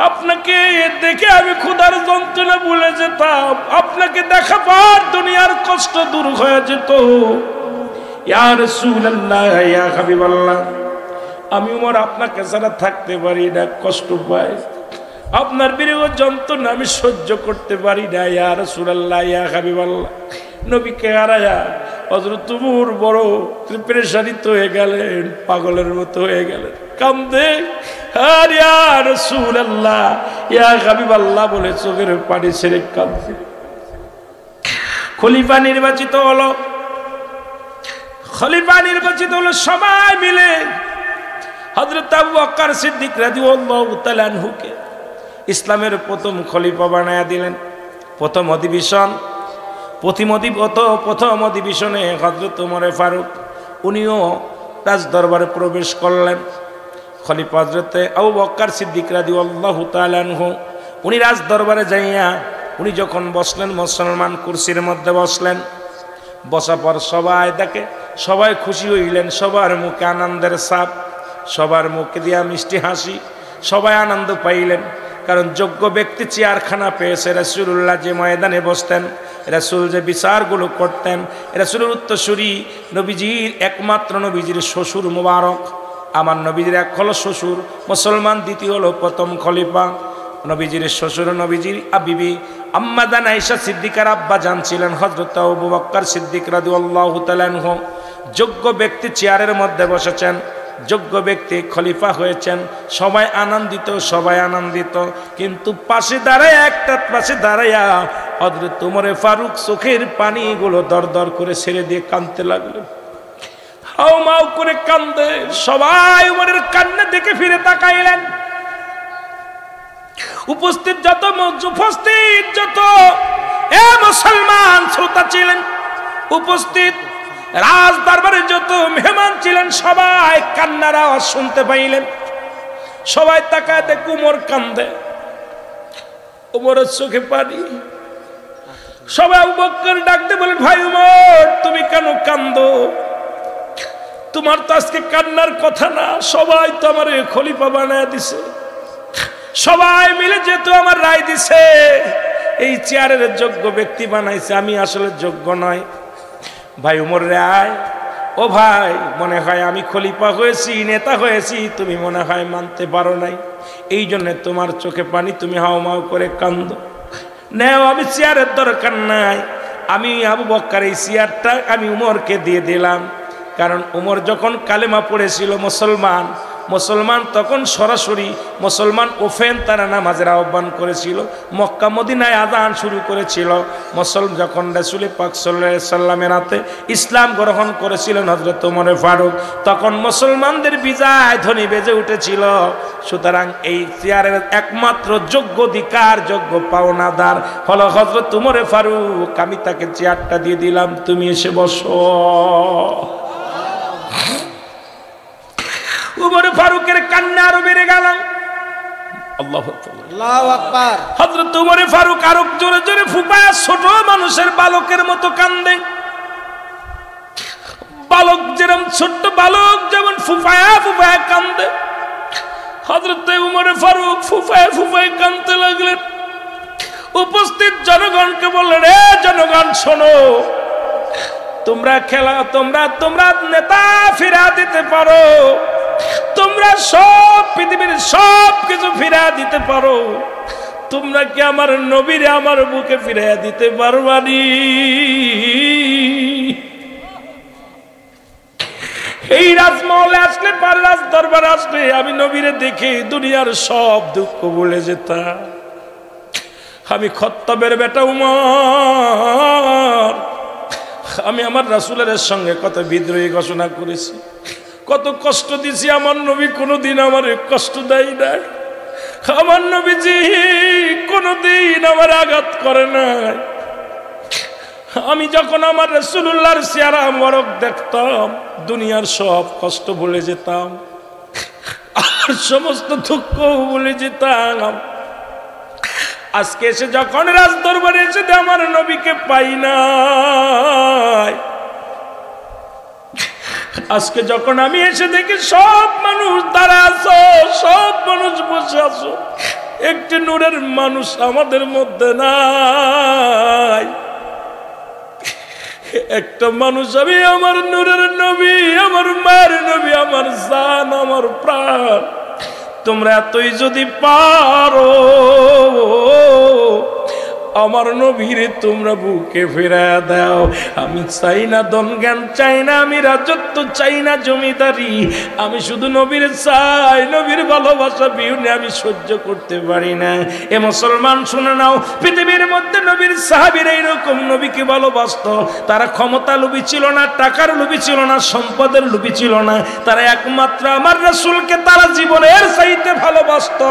Speaker 1: আপনাকে দেখে আমি ক্ষুধার যন্ত্রণা ভুলে যেতাম, আপনাকে দেখা পর দুনিয়ার কষ্ট দূর হয়ে যেত। ইয়া রাসূলুল্লাহ, ইয়া হাবিবাল্লাহ, আমি উমর আপনাকে ছাড়া থাকতে পারি না, কষ্ট পাই, আপনার বিরহ যন্ত্রণা আমি সহ্য করতে পারি না। ইয়া রাসূলুল্লাহ, ইয়া হাবিবাল্লাহ, নবীকে হারায়া হযরত উমর বড় পেরেশানিত হয়ে গেলেন, পাগলের মতো হয়ে গেলেন, কান্দে। আর ইয়া রাসূলুল্লাহ, ইয়া হাবিবাল্লাহ বলে চোখের পানি ছেড়ে কাঁদছে। খলিফা নির্বাচিত হলো, সবাই মিলে হযরত আবু বকর সিদ্দিক রাদিয়াল্লাহু তাআলা আনহুকে ইসলামের প্রথম খলিফা বানায়া দিলেন। প্রথম অধিবেশনে হযরত উমর ফারুক উনিও রাজ দরবারে প্রবেশ করলেন। খলিফা হযরত আবু বকর সিদ্দিক রাদিয়াল্লাহু তাআলা আনহু উনি রাজ দরবারে যাইয়া উনি যখন বসলেন, মুসলমান কুরসির মধ্যে বসলেন। বসার পর সবাই দেখে, সবাই খুশি হইলেন, সবার মুখে আনন্দের ছাপ, সবার মুখে দিয়া মিষ্টি হাসি, সবাই আনন্দ পাইলেন। কারণ যোগ্য ব্যক্তি চেয়ারখানা পেয়েছে। রাসূলুল্লাহ যে ময়দানে বসতেন, রাসূল যে বিচারগুলো করতেন, রাসূলের উত্তরসূরি নবীজির একমাত্র নবীজির শ্বশুর মুবারক, আমার নবীজির এক হলো শ্বশুর মুসলমান, দ্বিতীয় হলো প্রথম খলিফা। নবীজির শ্বশুর নবীজির বিবি আম্মা জান আয়েশা সিদ্দিকার আব্বা জান ছিলেন হযরত আবু বকর সিদ্দিক রাদিয়াল্লাহু তাআলা আনহু। যোগ্য ব্যক্তি চেয়ারের মধ্যে বসেছেন, যোগ্য ব্যক্তি খলিফা হয়েছেন, সবাই আনন্দিত, সবাই আনন্দিত। কিন্তু পাশে দাঁড়ায়, একটা পাশে দাঁড়াইয়া হযরত ওমরে ফারুক চোখের পানিগুলো দর দর করে ছেড়ে দিয়ে কাঁদতে লাগলেন, হাউমাউ করে কান্দে। সবাই ওমরের কান্না দেখে ফিরে তাকাইলেন। উপস্থিত যত মুসলমান শ্রোতা ছিলেন, উপস্থিত রাজ দরবারে যত মেহমান ছিলেন, সবাই কান্নার আওয়াজ শুনতে পাইলেন। সবাই তাকায় দেখে উমর কান্দে, উমরের চোখে পানি। সবাই আবু বকর ডাকতে বলেন, ভাই উমর তুমি কেন কান্দো? তোমার তো আজকে কান্নার কথা না, সবাই তো আমার খলিফা বানায় দিছে, সবাই মিলে যেহেতু আমার রায় দিছে, এই চেয়ারের যোগ্য ব্যক্তি বানাইছে, আমি আসলে যোগ্য নয়। ভাই উমর রায়, ও ভাই মনে হয় আমি খলিফা হয়েছি, নেতা হয়েছি, তুমি মনে হয় মানতে পারো নাই, এই জন্য তোমার চোখে পানি, তুমি হাউমাউ করে কান্দো। নেও, আমি চেয়ারের দরকার নাই, আমি আবু বকর এই চেয়ারটা আমি উমরকে দিয়ে দিলাম। কারণ উমর যখন কালেমা পড়েছিল মুসলমান তখন সরাসরি মুসলমান ওফেন তারা নামাজের আহ্বান করেছিল, মক্কা মদিনায় আযান শুরু করেছিল। যখন রাসূল পাক সাল্লাল্লাহু আলাইহি সাল্লামের হাতে ইসলাম গ্রহণ করেছিলেন হযরত ওমর ফারুক, তখন মুসলমানদের বিজয় ধ্বনি বেজে উঠেছিল। সুতরাং এই চেয়ারের একমাত্র যোগ্য অধিকার, যোগ্য পাওনাদার হলো হযরত ওমর ফারুক। আমি তাকে চেয়ারটা দিয়ে দিলাম, তুমি এসে বসো। উমর ফারুকের কান্না আরো বেড়ে গেল। আল্লাহু আকবার। হযরত উমর ফারুক আরো জোরে জোরে ফুপায়, ছোট মানুষের বালকের মতো কান্দে। বালক যেরকম, ছোট্ট বালক যেমন ফুপায়া ফুপায়া কান্দে, হযরত উমর ফারুক ফুপায় ফুপায় কান্দতে লাগলেন। উপস্থিত জনগণকে বললেন, এ জনগণ শোনো, তোমরা নেতা ফিরা দিতে পারো, তোমরা সব পৃথিবীর সব কিছু ফিরা দিতে পারো, তোমরা কি আমার নবীরে আমার বুকে ফিরাইয়া দিতে পারবানি? এই রাজমহলে আসলে, রাজ দরবার আসলে আমি নবীরে দেখে দুনিয়ার সব দুঃখ ভুলে যেতাম। আমি খত্তাবের বেটা উমর, আমি আমার রাসূলের সঙ্গে কত বিদ্রোহী ঘোষণা করেছি, কত কষ্ট দিছি। আমার নবী কোনোদিন আমার কষ্ট দেয় নাই, আমার নবীজি কোনোদিন আমার আঘাত করে নাই। আমি যখন আমার রাসূলুল্লাহর চেহারা মোবারক দেখতাম, দুনিয়ার সব কষ্ট ভুলে যেতাম, আর সমস্ত দুঃখ ভুলে যেতাম। আজকে এসে যখন রাজ দরবারে এসে আমার নবীকে পাই নাই, আজকে যখন আমি এসে দেখি সব মানুষ দাঁড়া আছো, সব মানুষ বসে আছো, একটি নূরের মানুষ আমাদের মধ্যে নাই। একটা মানুষ, আমি আমার নূরের নবী, আমার মায়ের নবী, আমার জান, আমার প্রাণ, তোমরা এতই যদি পারো আমার নবীরে তোমরা বুকে ফিরায়া দাও। আমি চাই না ধন জ্ঞান, চাই না আমি রাজত্ব, চাই না জমিদারি, আমি শুধু নবীর চাই, নবীর ভালোবাসা বিহুনে আমি সহ্য করতে পারি না। এ মুসলমান শুনে নাও, পৃথিবীর মধ্যে নবীর সাহাবীরা এরকম নবীকে ভালোবাসতো। তারা ক্ষমতা লোভী ছিল না, টাকার লোভী ছিল না, সম্পদের লোভী ছিল না, তারা একমাত্র আমার রাসূলকে তারা জীবনের চাইতে ভালোবাসতো।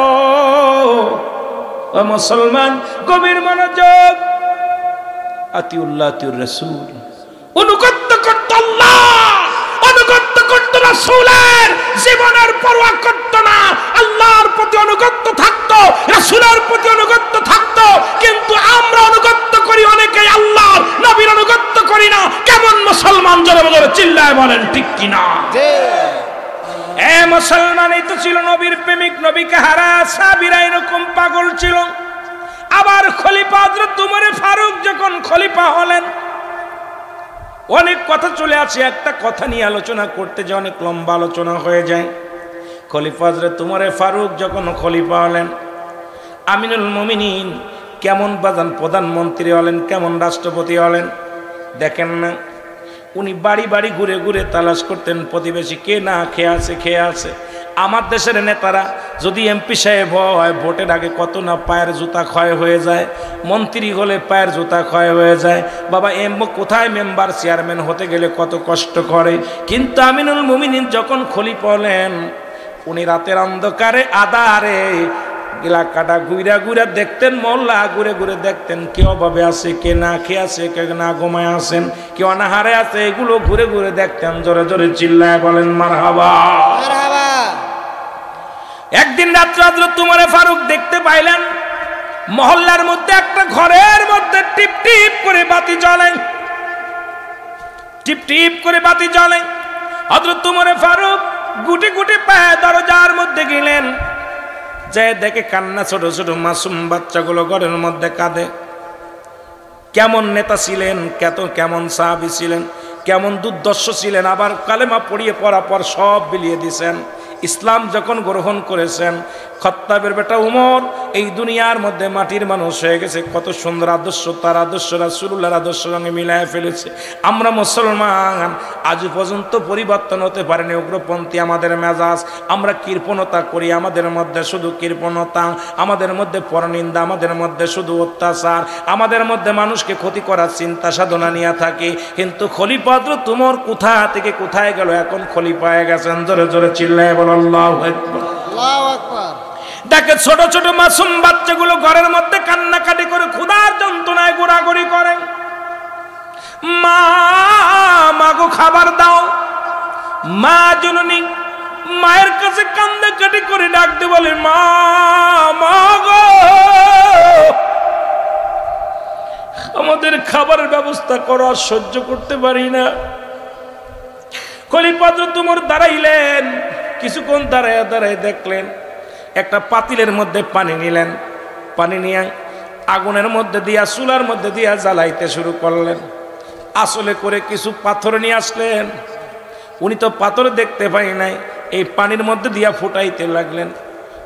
Speaker 1: ও মুসলমান, গভীর মনোযোগ, আতিউল্লাহ আতিউর রাসূল, অনুগত্য করত আল্লাহ, অনুগত্য করত রাসূলের, জীবনের পরোয়া করত না। আল্লাহর প্রতি অনুগত্য থাকতো, রাসূলের প্রতি অনুগত্য থাকতো। কিন্তু আমরা অনুগত্য করি অনেকেই, আল্লাহর নবীর অনুগত্য করি না। কেমন মুসলমান জোরে জোরে চিল্লায় বলেন ঠিক কিনা? এ মুসলমান, এই তো ছিল নবীর প্রেমিক, নবীকে হারা সাহাবীরা এরকম পাগল ছিল। আবার খলিফা হযরত উমর ফারুক যখন খলিফা হলেন, অনেক কথা চলে আসে, একটা কথা নিয়ে আলোচনা করতে যে অনেক লম্বা আলোচনা হয়ে যায়। খলিফা হযরত উমর ফারুক যখন খলিফা হলেন, আমিনুল মুমিনিন কেমন বাজান প্রধানমন্ত্রী হলেন, কেমন রাষ্ট্রপতি হলেন দেখেন না। উনি বাড়ি বাড়ি ঘুরে ঘুরে তালাশ করতেন প্রতিবেশী কে না খেয়ে আছে। আমার দেশের নেতারা যদি এমপি সাহেব হয়, ভোটের আগে কত না পায়ের জুতা ক্ষয় হয়ে যায়, মন্ত্রী হলে পায়ের জুতা ক্ষয় হয়ে যায়। বাবা কোথায় মেম্বার চেয়ারম্যান হতে গেলে কত কষ্ট করে। কিন্তু আমিনুল মুমিনিন যখন খলিফা হলেন, উনি রাতের অন্ধকারে আধারে এলাকাটা ঘুরা ঘুরা দেখতেন, মহল্লা ঘুরে ঘুরে দেখতেন কে অভাবে আছে, কে না খেয়ে আছে, কে না ঘুমায় আছেন, কে অনাহারে আছে, এগুলো ঘুরে ঘুরে দেখতেন। জোরে জোরে চিল্লায় বলেন মারহাবা। একদিন রাত্রে হযরত উমর ফারুক দেখতে পাইলেন মহল্লার মধ্যে একটা ঘরের মধ্যে টিপ টিপ করে বাতি জ্বলে, টিপ টিপ করে বাতি জ্বলে। হযরত উমর ফারুক গুটি গুটি পায়ে দরজার মধ্যে গেলেন, যে দেখে কান্না, ছোট ছোট মাসুম বাচ্চাগুলো ঘরের মধ্যে কাঁদে। কেমন নেতা ছিলেন, কেমন সাহাবী ছিলেন, কেমন দুর্দর্শ ছিলেন। আবার কালেমা পড়িয়ে পড়া পর সব বিলিয়ে দিয়েছেন। ইসলাম যখন গ্রহণ করেছেন, খাত্তাবের বেটা উমর এই দুনিয়ার মধ্যে মাটির মানুষ হয়ে গেছে। কত সুন্দর আদর্শ, তার আদর্শ রাসূলুল্লাহর আদর্শ সঙ্গে মিলায় ফেলেছে। আমরা মুসলমান আজ পর্যন্ত পরিবর্তন হতে পারেনি। উগ্রপন্থী আমাদের মেজাজ, আমরা কৃপণতা করি, আমাদের মধ্যে শুধু কৃপণতা, আমাদের মধ্যে পরনিন্দা, আমাদের মধ্যে শুধু অত্যাচার, আমাদের মধ্যে মানুষকে ক্ষতি করার চিন্তা সাধনা নিয়ে থাকি। কিন্তু খলিফা হযরত উমর কোথা থেকে কোথায় গেল, এখন খলিফা হয়ে গেছেন। জোরে জোরে চিল্লায় বল আল্লাহু আকবার, আল্লাহু আকবার। দেখে ছোট ছোট মাসুম বাচ্চাগুলো ঘরের মধ্যে কান্নাকাটি করে ক্ষুধার যন্ত্রণায় গোড়াগড়ি করে। মা মাগো খাবার দাও, মা জননী মায়ের কাছে কান্নাকাটি করে ডাকতে বলে মা মাগো আমাদের খাবারের ব্যবস্থা করো, আর সহ্য করতে পারি না। খলিফা হযরত উমর দাঁড়াইলেন, কিছুক্ষণ দাঁড়ায় দাঁড়ায় দেখলেন একটা পাতিলের মধ্যে পানি নিলেন, পানি নিয়ে আগুনের মধ্যে দিয়া চুলার মধ্যে দিয়া জ্বালাইতে শুরু করলেন। আসলে করে কিছু পাথর নিয়ে আসলেন, উনি তো পাথর দেখতে পাই নাই, এই পানির মধ্যে দিয়া ফুটাইতে লাগলেন।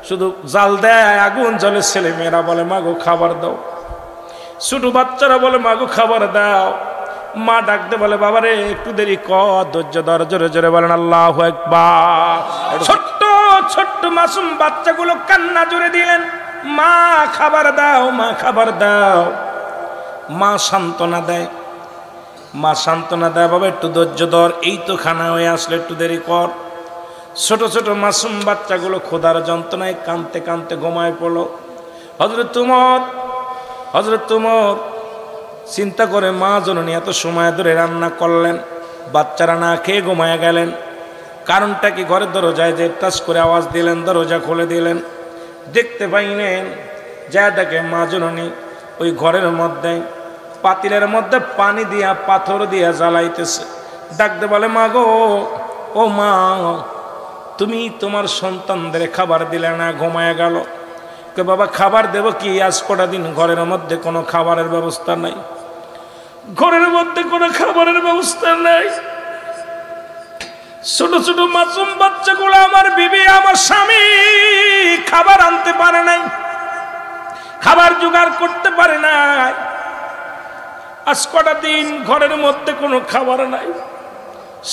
Speaker 1: শুধু জাল দেয়, আগুন জ্বলে। ছেলে মেয়েরা বলে মাগো খাবার দাও, ছোট বাচ্চারা বলে মাগো খাবার দাও। মা ডাকতে বলে বাবারে একটু দেরি কর, ধৈর্য ধর। জোরে জোরে বলেন আল্লাহু আকবার। ছোট্ট ছোট্ট মাসুম বাচ্চাগুলো কান্না জুড়ে দিলেন, মা খাবার দাও, মা খাবার দাও। মা সান্ত্বনা দেয়, মা সান্ত্বনা দেয় বাবা একটু ধৈর্য ধর, এই তো খানা হয়ে আসলে, একটু দেরি কর। ছোট ছোট মাসুম বাচ্চাগুলো ক্ষুধার যন্ত্রণায় কাঁদতে কাঁদতে ঘুমায় পড়ল। হযরত উমর চিন্তা করে মা জননী এত সময় ধরে রান্না করলেন, বাচ্চারা না খেয়ে ঘুমায় গেলেন। কারণটা কি? ঘরের দরজায় যে টাচ করে আওয়াজ দিলেন, দরজা খুলে দিলেন, দেখতে পাইলেন যা দেখে মা জননী ওই ঘরের মধ্যে পাতিলের মধ্যে পানি দিয়া পাথর দিয়া জ্বালাইতেছে। ডাকতে বলে মা গো, ও মা তুমি তোমার সন্তানদের খাবার দিলে না, ঘুমায় গেল। কে বাবা খাবার দেব কি, আজ কটা দিন ঘরের মধ্যে কোনো খাবারের ব্যবস্থা নাই, ঘরের মধ্যে কোনো খাবারের ব্যবস্থা নাই। ছোট ছোট মাসুম বাচ্চাগুলো আমার বিবি আমার স্বামী খাবার আনতে পারে নাই, খাবার জোগাড় করতে পারে নাই। আজ কটা দিন ঘরের মধ্যে কোনো খাবার নাই।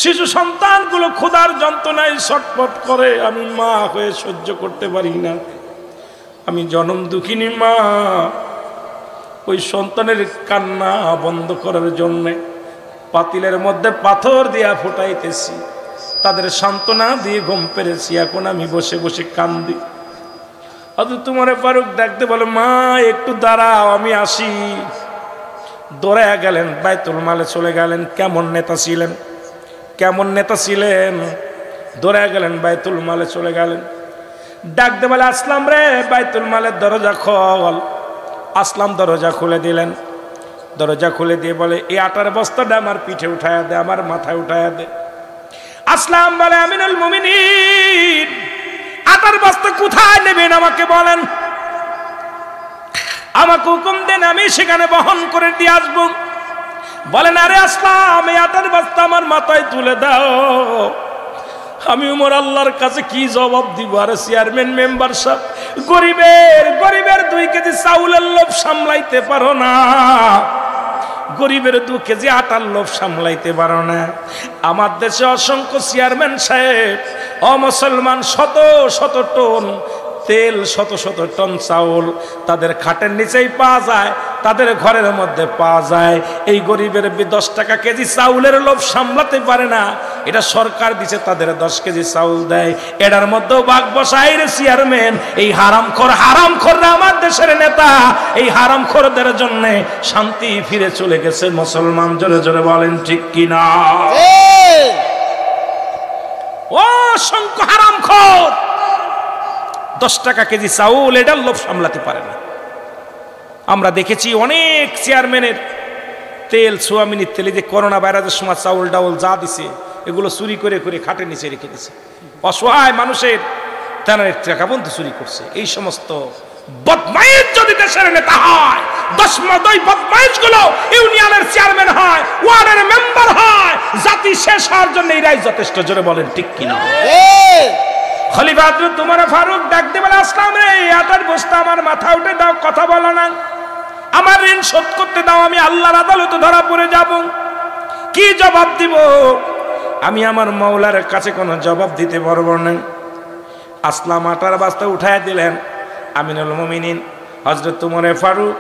Speaker 1: শিশু সন্তানগুলো ক্ষুধার যন্ত্রণায় ছটফট করে, আমি মা হয়ে সহ্য করতে পারি না। আমি জনম দুঃখিনী মা, ওই সন্তানের কান্না বন্ধ করার জন্যে পাতিলের মধ্যে পাথর দিয়া ফুটাইতেছি, তাদের সান্ত্বনা দিয়ে ঘুম পেরেছি, এখন আমি বসে বসে কান্দি। হযরত উমর ফারুক ডাকতে বলে মা একটু দাঁড়াও, আমি আসি। দৌড়ায়া গেলেন, বাইতুল মালে চলে গেলেন। কেমন নেতা ছিলেন, কেমন নেতা ছিলেন। দৌড়ায়া গেলেন, বাইতুল মালে চলে গেলেন। ডাকতে বলে আসলাম রে, বাইতুল মালের দরজা খোল। আসলাম দরজা খুলে দিলেন। দরজা খুলে দিয়ে বলে এই আটার বস্তাটা আমার পিঠে উঠায়া দে, আমার মাথায় উঠায়া দে। আসলাম বলে আমিনুল মুমিনিন আটার বস্তা কোথায় নেবেন আমাকে বলেন, আমাকে হুকুম দেন, আমি সেখানে বহন করে দিয়ে আসবো। বলেন আরে আসলাম এই আটার বস্তা আমার মাথায় তুলে দাও। আমি উমর আল্লাহর কাছে কি জবাব দিব? আরে চেয়ারম্যান মেম্বার সব গরিবের 2 কেজি চাউলের লোভ সামলাইতে পারো না, গরিবের 2 কেজি আটার লোভ সামলাইতে পারো না। আমার দেশে অসংখ্য চেয়ারম্যান সাহেব অমুসলমান শত শত টন তেল, শত শত টন চাউল তাদের খাটের নিচেই পাওয়া যায়, তাদের ঘরের মধ্যে পাওয়া যায়। এই গরিবের 10 টাকা কেজি চাউলের লোভ সামলাতে পারে না, এটা সরকার দিছে তাদের 10 কেজি চাউল দেয়, এটার মধ্যেও ভাগ বসায় রে চেয়ারম্যান। এই হারামখোররা আমার দেশের নেতা, এই হারামখোরদের জন্য শান্তি ফিরে চলে গেছে মুসলমান। জোরে জোরে বলেন ঠিক কিনা? ও অসংখ্য হারামখোর 10 টাকা কেজি চাউল এটার লোভ সামলাতে পারে না। আমরা দেখেছি অনেক চেয়ারম্যানের তেল, সোয়াবিনের তেলে যে করোনা ভাইরাসের সময় চাউল ডাউল যা দিছে এগুলো চুরি করে করে খাটের নিচে রেখে দিছে। অসহায় মানুষের তারা টাকা বন্ধু চুরি করছে। এই সমস্ত বদমাইশ যদি দেশের নেতা হয়, 10 বদমাইশ গুলো ইউনিয়নের চেয়ারম্যান হয়, ওয়ার্ডের মেম্বার হয়, জাতি শেষ হওয়ার জন্য এরাই যথেষ্ট। জোরে বলেন ঠিক কিনা? খলিফা হযরত উমর ফারুক ডাক দিয়ে বলে আসলাম রে আটার বস্তা আমার মাথা উঠে দাও, কথা বলো না, আমার ঋণ শোধ করতে দাও, আমি আল্লাহর আদালতে ধরা পড়ে যাব। কি জবাব দিব? আমি আমার মাওলার কাছে কোনো জবাব দিতে পারবো না। আসলাম আটার বস্তা উঠায় দিলেন। আমিনুল মুমিনিন হযরত উমর ফারুক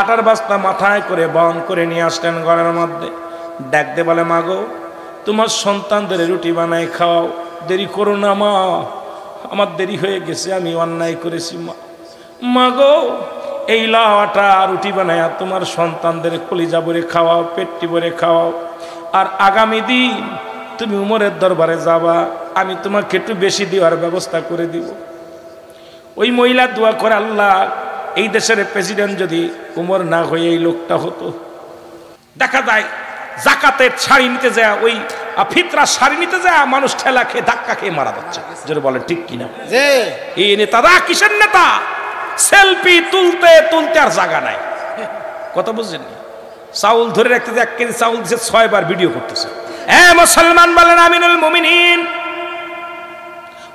Speaker 1: আটার বস্তা মাথায় করে বহন করে নিয়ে আসলেন ঘরের মধ্যে। ডাক দিয়ে বলে মাগো তোমার সন্তানদের রুটি বানাই খাওয়াও, দেরি করো না মা, আমার দেরি হয়ে গেছে, আমি অন্যায় করেছি মা। মাগো এই লাও আটা রুটি বানায়া তোমার সন্তানদের কলিজা ভরে খাওয়াও, পেটটি ভরে খাওয়াও। আর আগামী দিন তুমি উমরের দরবারে যাবা, আমি তোমাকে একটু বেশি দেওয়ার ব্যবস্থা করে দিব। ওই মহিলা দোয়া করে আল্লাহ এই দেশের প্রেসিডেন্ট যদি উমর না হয়ে এই লোকটা হতো। দেখা যায় জাকাতের শাড়ি নিতে যায়, ওই ফিতরা শাড়ি নিতে যায় মানুষ ঠেলা খেয়ে ধাক্কা খেয়ে মারা যাচ্ছে। যদি বলেন ঠিক কিনা? এই নেতারা কিসের নেতা? সেলফি তুলতে তুলতে আর জায়গা নাই। কথা বুঝছেন? চাউল ধরে রাখতে 1 কেজি চাউল দিচ্ছে 6 বার ভিডিও করতেছে। মুসলমান বলেন আমিনুল মুমিনিন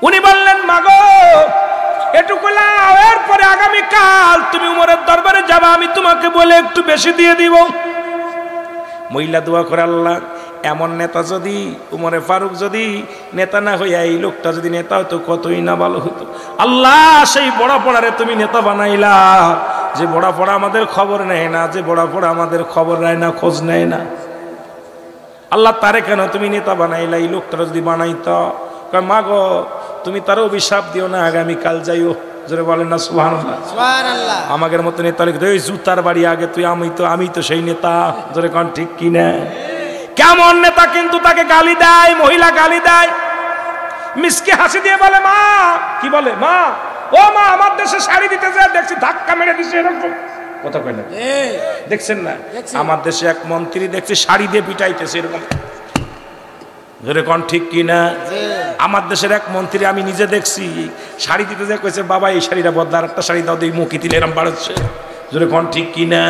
Speaker 1: উনি বললেন মাগো এটুকু লাও, এরপরে আগামীকাল তুমি উমরের দরবারে যাবা, আমি তোমাকে বলে একটু বেশি দিয়ে দিব। মহিলা দোয়া করে আল্লাহ এমন নেতা যদি উমরে ফারুক যদি নেতা না হইয়া এই লোকটা যদি নেতা হতো কতই না ভালো হতো। আল্লাহ সেই বড় পড়ারে তুমি নেতা বানাইলা, যে বড় পড়া আমাদের খবর নেয় না, যে বড় পড়া আমাদের খবর নেয় না, খোঁজ নেয় না। আল্লাহ তারে কেন তুমি নেতা বানাইলা? এই লোকটা যদি বানাইতো মা গো তুমি তারও অভিশাপ দিও না, আগামীকাল যাইও। জোরে বলেন না সুবহানাল্লাহ। সুবহানাল্লাহ। আমাদের মতো নেতা লিখে ওই জুতার বাড়ি আগে তুই, আমি তো সেই নেতা। জোরে কোন ঠিক কিনা? কেমন নেতা কিন্তু তাকে গালি দেয়, মহিলা গালি দেয়, মিসকে হাসি দিয়ে বলে মা, কি বলে মা, ও মা আমার দেশে শাড়ি দিতে যায় দেখছি ধাক্কা মেরে দিছে, এরকম কথা কয় না? দেখছেন না আমার দেশে এক মন্ত্রী দেখছি শাড়ি দিয়ে পিটাইতেছে এরকম। জোরে কোন ঠিক কিনা? আমার দেশের এক মন্ত্রী আমি নিজে দেখছি শাড়ি দিতে যায় কইছে বাবা এই শাড়িটা বদলা, আর একটা শাড়ি দাও, দেখি মুখি তিলে এরম বাড়াচ্ছে। জোরে কোন ঠিক কিনা?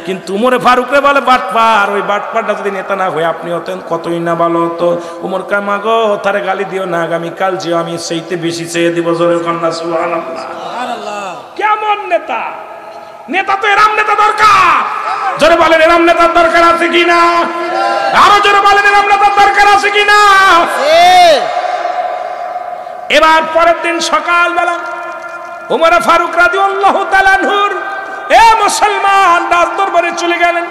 Speaker 1: কিন্তু উমরে ফারুকরে বলে বাটপার, ওই বাটপারটা যদি নেতা না হয়ে আপনি হতেন কতই না ভালো হতো। উমর কয় মা গো তারে গালি দিও না, আগামীকাল যেও, আমি সেইতে বেশি চেয়ে দিব। জোরে কোন না সুবহানাল্লাহ। কেমন নেতা? নেতা তো এরম নেতা দরকার। জোরে বলেন এরম নেতার দরকার আছে কিনা? আরো জোরে বলেন এরম নেতার দরকার আছে কিনা? এবার পরের দিন সকালবেলা উমর ফারুক রাদিয়াল্লাহু তাআলা আনহুর মুসলমান রাজ দরবারে চলে গেলেন।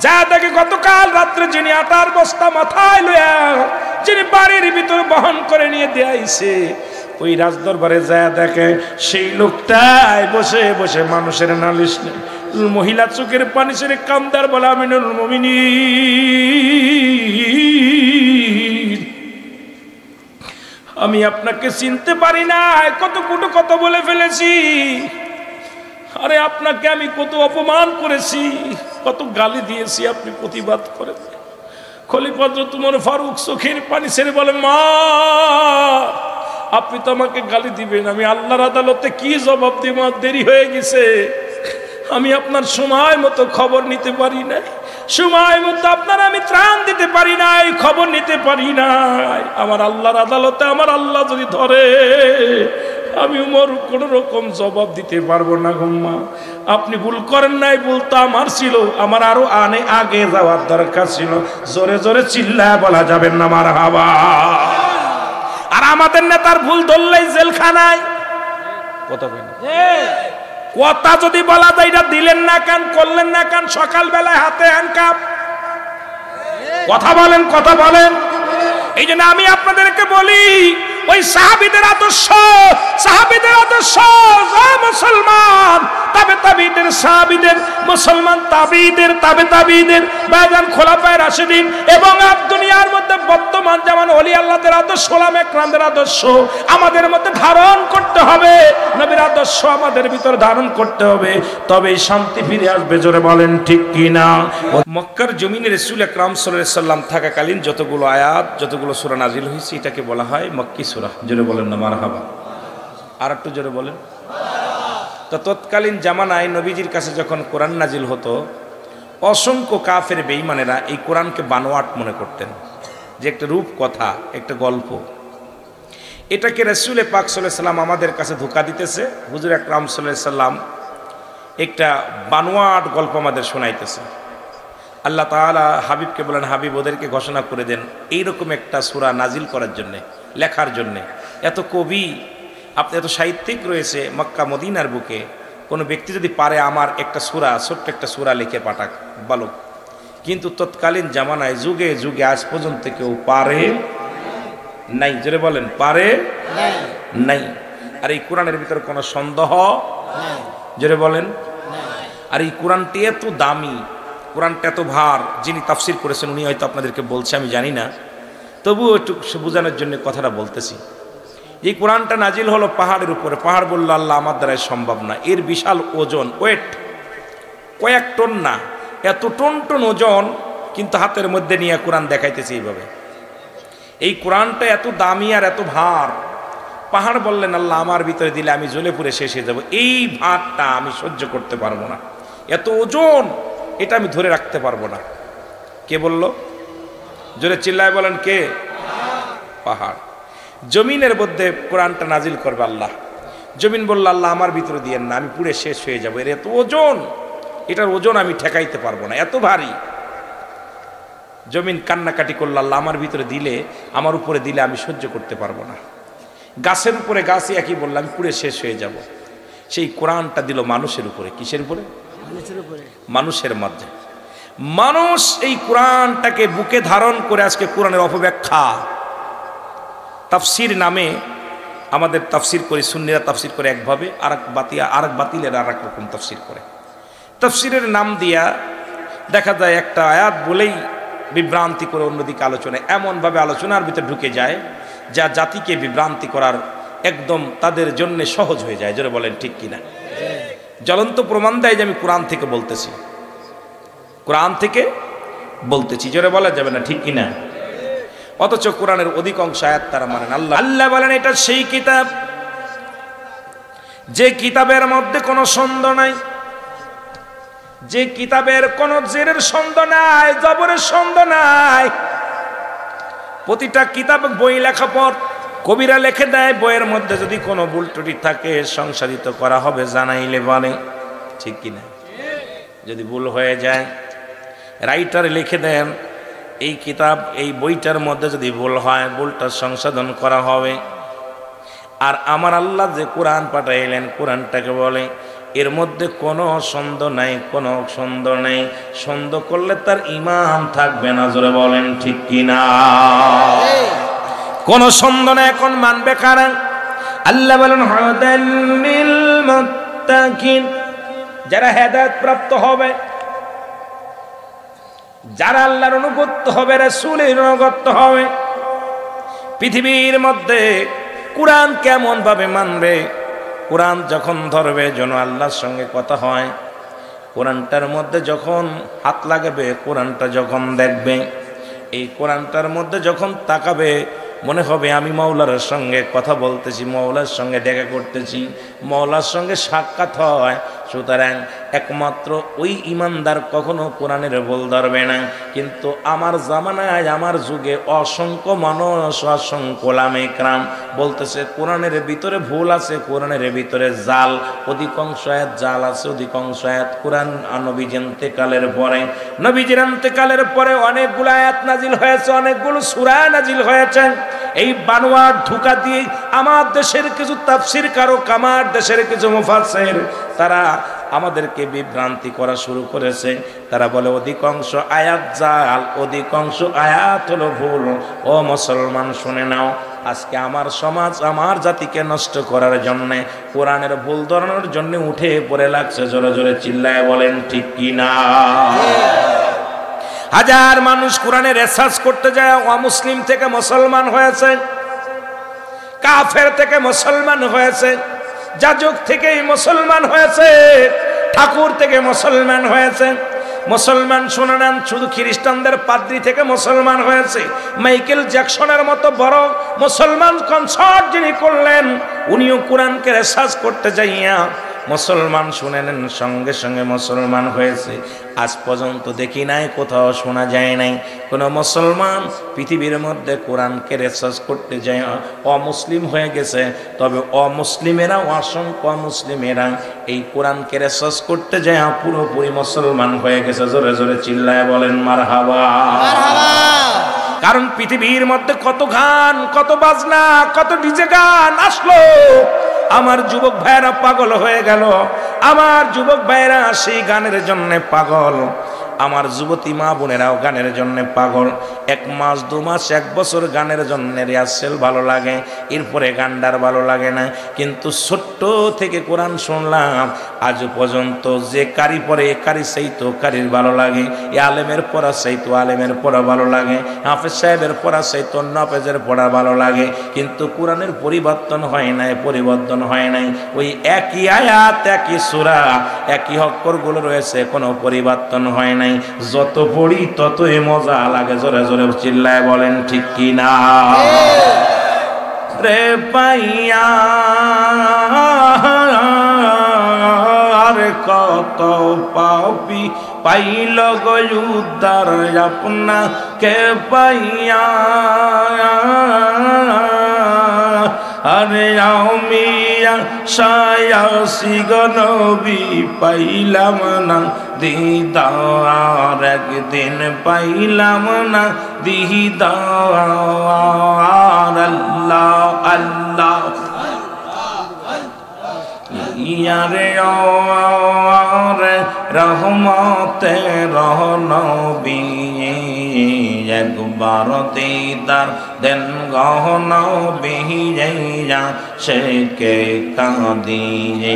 Speaker 1: যা দেখে গতকাল রাত্রে যিনি আটার বস্তা মাথায় লইয়া যিনি বাড়ির ভিতর বহন করে নিয়ে দিয়েছে, ওই রাজ দরবারে যা দেখে সেই লোকটাই বসে বসে মানুষের নালিশ নেই। মহিলা চোখের পানি ছেড়ে কান্দার বলে আমিনুল মুমিনিন আমি আপনাকে চিনতে পারি না, কত কুটো কত বলে ফেলেছি, আরে আপনাকে আমি কত অপমান করেছি, কত গালি দিয়েছি, আপনি প্রতিবাদ করেন, খলিফা হযরত উমর ফারুক চোখের পানি ছেড়ে বলে, মা আপনি তো আমাকে গালি দিবেন, আমি আল্লাহর আদালতে কি জবাব দিব? দেরি হয়ে গেছে, আমি আপনার সময় মতো খবর নিতে পারি নাই, সময় মতো আপনার আমি ত্রাণ দিতে পারি নাই, খবর নিতে পারি নাই। আমার আল্লাহর আদালতে আমার আল্লাহ যদি ধরে, আমি উমর কোন রকম জবাব দিতে পারবো না গম্মা। আপনি ভুল করেন নাই, ভুল তো আমার ছিল, আমার আরো আগে যাওয়ার দরকার ছিল। জোরে জোরে চিল্লায় বলা যাবেন না মারহাবা। আর আমাদের নেতার ভুল ধরলেই জেলখানায়। কথা বলেন, কথা যদি বলা যায়, এটা দিলেন না কেন, করলেন না কেন? সকালবেলায় হাতে হ্যান্ডকাপ। কথা বলেন, কথা বলেন। এই জন্য আমি আপনাদেরকে বলি, ওই সাহাবীদের আদর্শ, সাহাবীদের আদর্শ, মুসলমান তাবে তাবিদের, সাহাবীদের, মুসলমান তাবিদের, তাবে তাবিদের, বায়ান খোলাফায়ে রাশিদিন এবং দুনিয়ার মধ্যে বর্তমান যেমন ওলি আল্লাহদের আদর্শ, ওলামা একরামদের আদর্শ আমাদের মধ্যে ধারণ করতে হবে, নবীর আদর্শ আমাদের ভিতর ধারণ করতে হবে, তবেই শান্তি ফিরে আসবে। জোরে বলেন ঠিক কি না? মক্কার জমিনে রাসূল আকরাম সাল্লাল্লাহু আলাইহি সাল্লাম থাকাকালীন যতগুলো আয়াত, যতগুলো সূরা নাজিল হয়েছে, এটাকে বলা হয় মক্কি সূরা। জোরে বলেন না মারহাবা। আর একটু জোরে বলেন। তো তৎকালীন জামানায় নবীজির কাছে যখন কোরআন নাজিল হতো, অসংখ্য কাফের বেঈমানেরা এই কোরআনকে বানোয়াট মনে করতেন, যে একটা রূপ কথা, একটা গল্প। এটাকে রাসূল পাক সাল্লাল্লাহু আলাইহি সাল্লাম আমাদের কাছে ধোঁকা দিতেছে, হুজুর আকরাম সাল্লাল্লাহু আলাইহি সাল্লাম একটা বানোয়াট গল্প আমাদের শোনাইতেছে। আল্লাহ তাআলা হাবিবকে বলেন, হাবিব ওদেরকে ঘোষণা করে দেন এইরকম একটা সূরা নাজিল করার জন্যে, লেখার জন্যে। এত কবি, আপনি এত সাহিত্যিক রয়েছে মক্কা মদিনার বুকে, কোনো ব্যক্তি যদি পারে আমার একটা সূরা, ছোট্ট একটা সূরা লিখে পাঠাক, বলো। কিন্তু তৎকালীন জামানায় যুগে যুগে আজ পর্যন্ত কেউ পারে নাই। জোরে বলেন, পারে নাই। আর এই কোরআনের ভিতরে কোনো সন্দেহ নাই। জোরে বলেন। আর এই কোরআনটি এত দামি, কোরআনটা এত ভার, যিনি তাফসির করেছেন উনি হয়তো আপনাদেরকে বলছে, আমি জানি না, তবুও একটু বোঝানোর জন্য কথাটা বলতেছি। এই কোরআনটা নাজিল হলো পাহাড়ের উপরে। পাহাড় বলল আল্লাহ আমার দ্বারাই সম্ভব না, এর বিশাল ওজন, ওয়েট কয়েক টন না, এত টন টন ওজন, কিন্তু হাতের মধ্যে নিয়ে কোরআন দেখাইতেছে এইভাবে। এই কোরআনটা এত দামি আর এত ভার, পাহাড় বললেন আল্লাহ আমার ভিতরে দিলে আমি জ্বলে পুড়ে শেষ হয়ে যাব, এই ভারটা আমি সহ্য করতে পারবো না, এত ওজন, এটা আমি ধরে রাখতে পারবো না। কে বলল? জোরে চিল্লায় বলেন, কে? পাহাড়। জমিনের মধ্যে কোরআনটা নাজিল করবে আল্লাহ। জমিন বলল আল্লাহ আমার ভিতরে দিয়েন না, আমি পুড়ে শেষ হয়ে যাবো, এর এত ওজন, এটার ওজন আমি ঠেকাইতে পারবো না, এত ভারী। জমিন কান্নাকাটি করল আল্লাহ আমার ভিতরে দিলে, আমার উপরে দিলে আমি সহ্য করতে পারবো না। গাছের উপরে গাছে একই বললাম আমি পুড়ে শেষ হয়ে যাব। সেই কোরআনটা দিল মানুষের উপরে। কিসের উপরে? মানুষের মধ্যে। মানুষ এই কোরআনটাকে বুকে ধারণ করে আজকে কোরআনের অপব্যাখ্যা, তাফসির নামে আমাদের তাফসির করে, সুন্নিরা তাফসির করে একভাবে, আর এক বাতিলের আর এক রকম তাফসির করে। তাফসিরের নাম দিয়া দেখা যায় একটা আয়াত বলেই বিভ্রান্তি করে অন্যদিকে আলোচনা, এমনভাবে আলোচনার ভিতরে ঢুকে যায় যা জাতিকে বিভ্রান্তি করার একদম তাদের জন্য সহজ হয়ে যায়। জোরে বলেন ঠিক কিনা? জ্বলন্ত প্রমাণ দেয় যে আমি কোরআন থেকে বলতেছি, কোরআন থেকে বলতেছি। জোরে বলা যাবে না ঠিক কিনা? অথচ কোরআনের অধিকাংশ আয়াত তারা মানেন। আল্লাহ বলেন এটা সেই কিতাব যে কিতাবের মধ্যে কোনো সন্দেহ নাই, যে কিতাবের কোনো জেরের সন্দেহ নাই, জবরের সন্দেহ নাই। প্রতিটা কিতাব বই লেখা পর কবিরা লিখে দেয়, বইয়ের মধ্যে যদি কোনো ভুল ত্রুটি থাকে সংশোধিত করা হবে, জানাইলে বলে, ঠিক কিনা? যদি ভুল হয়ে যায় রাইটার লিখে দেন এই কিতাব, এই বইটার মধ্যে যদি ভুল হয় ভুলটা সংশোধন করা হবে। আর আমার আল্লাহ যে কোরআন পাঠাইলেন, কোরআনটাকে বলে এর মধ্যে কোনো সন্দেহ নাই, কোনো সন্দেহ নেই, সন্দেহ করলে তার ঈমান থাকবে না। জোরে বলেন ঠিক কিনা? কোনো সন্দেহ নেই, এখন মানবে কারা? আল্লাহ বলেন হুদাল লিল মুত্তাকিন, যারা হেদায়েত প্রাপ্ত হবে, যারা আল্লাহর অনুগত হবে, রাসূলের অনুগত হবে। পৃথিবীর মধ্যে কোরআন কেমন ভাবে মানবে? কোরআন যখন ধরবে যেন আল্লাহর সঙ্গে কথা হয়, কোরআনটার মধ্যে যখন হাত লাগাবে, কোরআনটা যখন দেখবে, এই কোরআনটার মধ্যে যখন তাকাবে মনে হবে আমি মাওলার সঙ্গে কথা বলতেছি, মাওলার সঙ্গে দেখা করতেছি, মাওলার সঙ্গে সাক্ষাৎ হয়। সুতরাং একমাত্র ওই ইমানদার কখনো কোরআনের ভুল ধরবে না। কিন্তু আমার জামানায় আমার যুগে অসংখ্য মানুষ, অসংখ্য ওলামা ইকরাম বলতেছে কোরআনের ভিতরে ভুল আছে, কোরআনের ভিতরে জাল, অধিকাংশ আয়াত জাল আছে, অধিকাংশ আয়াত কোরআন নবীর ইন্তেকালের পরে, নবীজির ইন্তেকালের পরে অনেকগুলো আয়াত নাজিল হয়েছে, অনেকগুলো সূরা নাজিল হয়েছে। এই বানোয়ার ধোঁকা দিয়ে আমার দেশের কিছু তাফসীরকারক, আমার দেশের কিছু মুফাসসির তারা আমাদেরকে বিভ্রান্তি করা শুরু করেছে। তারা বলে অধিকাংশ আয়াত জাল, অধিকাংশ আয়াত হলো ভুল। ও মুসলমান শুনে নাও, আজকে আমার সমাজ আমার জাতিকে নষ্ট করার জন্যে, কোরআনের ভুল ধরানোর জন্য উঠে পড়ে লাগছে। জোরে জোরে চিল্লায় বলেন ঠিক কি না? হাজার মানুষ কোরআনের রিসার্চ করতে যায় অমুসলিম থেকে মুসলমান হয়েছে, কাফের থেকে মুসলমান হয়েছে, যাজক থেকে মুসলমান হয়েছে, ঠাকুর থেকে মুসলমান হয়েছে। মুসলমান শুনে নেন, শুধু খ্রিস্টানদের পাদ্রী থেকে মুসলমান হয়েছে। মাইকেল জ্যাকসনের মতো বড় মুসলমান কনসার্ট যিনি করলেন, উনিও কোরআনকে রিসার্চ করতে যাইয়া মুসলমান শুনে নেন, সঙ্গে সঙ্গে মুসলমান হয়েছে। আজ পর্যন্ত দেখি নাই, কোথাও শোনা যায় নাই কোনো মুসলমান পৃথিবীর মধ্যে কোরআনকে রিসার্চ করতে যায় অমুসলিম হয়ে গেছে। তবে অমুসলিমেরা, অসংখ্য অমুসলিমেরা এই কোরআনকে রিসার্চ করতে যায় পুরোপুরি মুসলমান হয়ে গেছে। জোরে জোরে চিল্লায় বলেন মারহাবা। কারণ পৃথিবীর মধ্যে কত গান, কত বাজনা, কত ডিজে গান আসলো, আমার যুবক ভাইরা পাগল হয়ে গেল। আমার যুবক ভাইরা সেই গানের জন্য পাগল, আমার যুবতী মা বোনেরাও গানের জন্য পাগল। 1 মাস 2 মাস 1 বছর গানের জন্য রিহার্সেল ভালো লাগে, এরপরে গানটার ভালো লাগে না। কিন্তু ছোট্ট থেকে কোরআন শুনলাম, আজ পর্যন্ত যে কারি পড়ে কারি চাইতো কারির ভালো লাগে, এ আলেমের পড়া চাইতো আলেমের পড়া ভালো লাগে, হাফেজ সাহেবের পড়া চাইতো নাফেজের পড়া ভালো লাগে। কিন্তু কোরআনের পরিবর্তন হয় নাই, পরিবর্তন হয় নাই। ওই একই আয়াত, একই সূরা, একই অক্ষরগুলো রয়েছে, কোনো পরিবর্তন হয় নাই। যত পড়ি ততই মজা লাগে। জোরে জোরে চিল্লায় বলেন ঠিক কি না? রে পাইয়া আরে কত পাপি পাইল গো উদ্ধার আপনাকে পাইয়া, আরে আমিয়া সায়াসি গো নবী পাইলাম না দিদার, একদিন পাইলাম না দিদার। আল্লাহ আল্লাহ ইয়ারে রে রহমতে রহনবী, একবার দিদার দেন গহনবী, সে কে কাঁদি রে,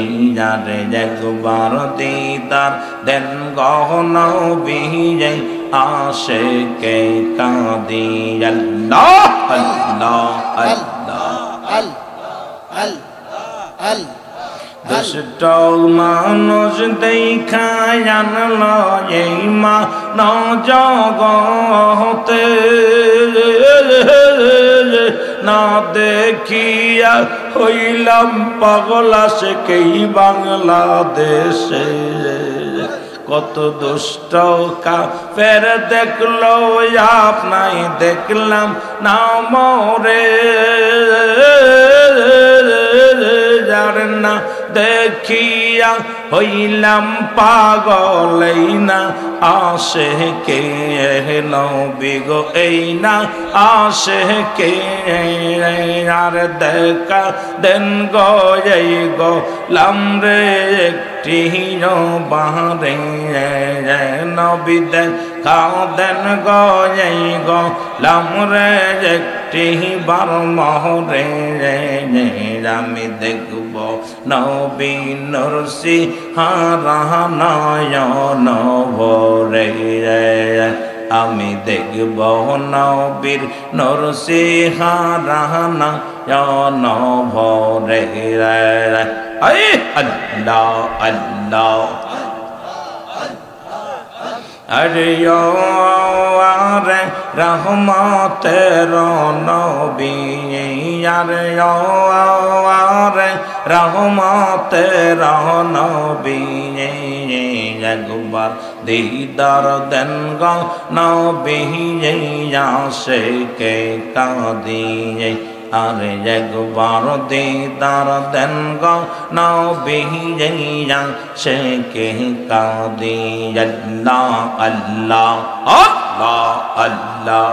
Speaker 1: একবার দিদার দেন গহনবী, আসে কে কাঁদি। আল্লাহ আল্লাহ আল্লাহ আল্লাহ। দুষ্ট মানুষ দেখা জানল এই মা জগতে, না দেখিয়া হইলাম পাগলা সে কেই বাংলাদেশে। কত দুষ্ট কাফের দেখলো আপনাই দেখলাম না মরে, যার না দেখিয়া হইলাম পাগল, এই না আসে কে নবী গো, এই না আসে কে। আর দেখা দেন গো এই গো লামরে একটি বাহারে, নবী দেখা দেন গো এই গো লামরে একটি বার মহরে। আমি দেখব নবী নরসি হারানয়ন ভরে, আমি দেখব নবীর নরসি হারানয়ন ভরে। আল্লাহ আল্লাহ আরে রে রহমতের নবী আরে রে রহমতের নবী একবার দিদার দেন গো নবী আশিকে কাঁদিয়ে আরে একবার দিদার দেন গো নবী আশিকে কাঁদিয়ে আল্লাহ আল্লাহ আল্লাহ আল্লাহ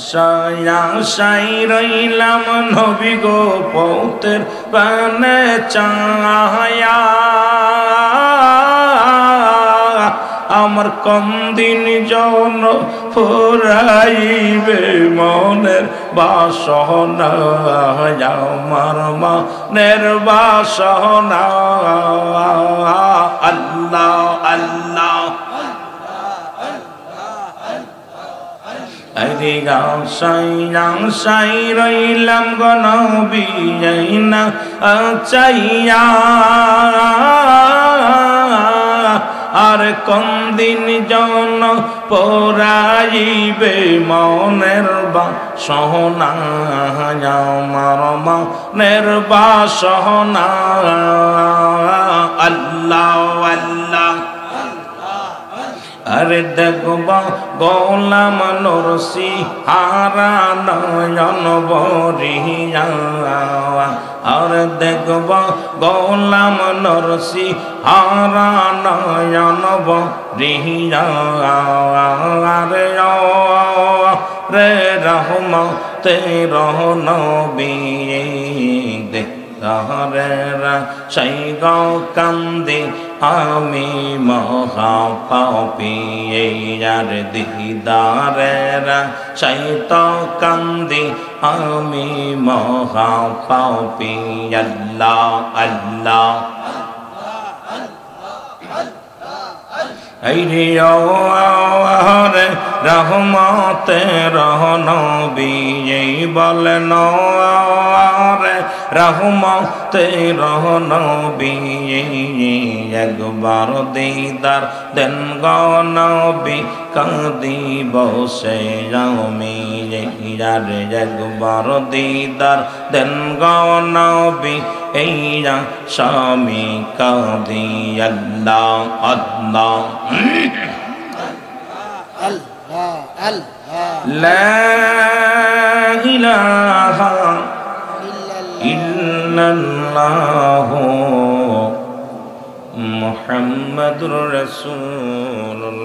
Speaker 1: সায়া সাই রইলাম নবী গো পৌতের পানে চায়া আমার কম দিন জন ফুরাইবে মনের বাসনা আমার মনের বাসনা আল্লাহ আল্লাহ আরে গাও সাই রইলাম গো নবী না চাইয়া আর কোন দিন জন পরাইবে মনের বাসনা আমার মনের বাসনা আল্লাহ আল্লাহ আরে দেখব গোলাম নরসি হারা নয়ন বরিয়া আরে দেখব গোলাম নরসি হারা নয়ন বরিয়া রে রে রহমতে নবী দেখরা সেই গো কান্দি আমি মহা পাপী আর দিদারেরা সেই তো কান্দি আমি মহা পাপী আল্লাহ আল্লাহ রে রহমতে নবী বলেন রে রহমতে নবী একবার দিদার দেন গো নবী কাঁদি বসে আমি আর একবার দিদার দেন গো নবী এইয়া স্বামী কাঁদি আল্লাহ আল্লাহ লা ইলাহা ইল্লাল্লাহ মুহাম্মাদুর রাসূলুল্লাহ।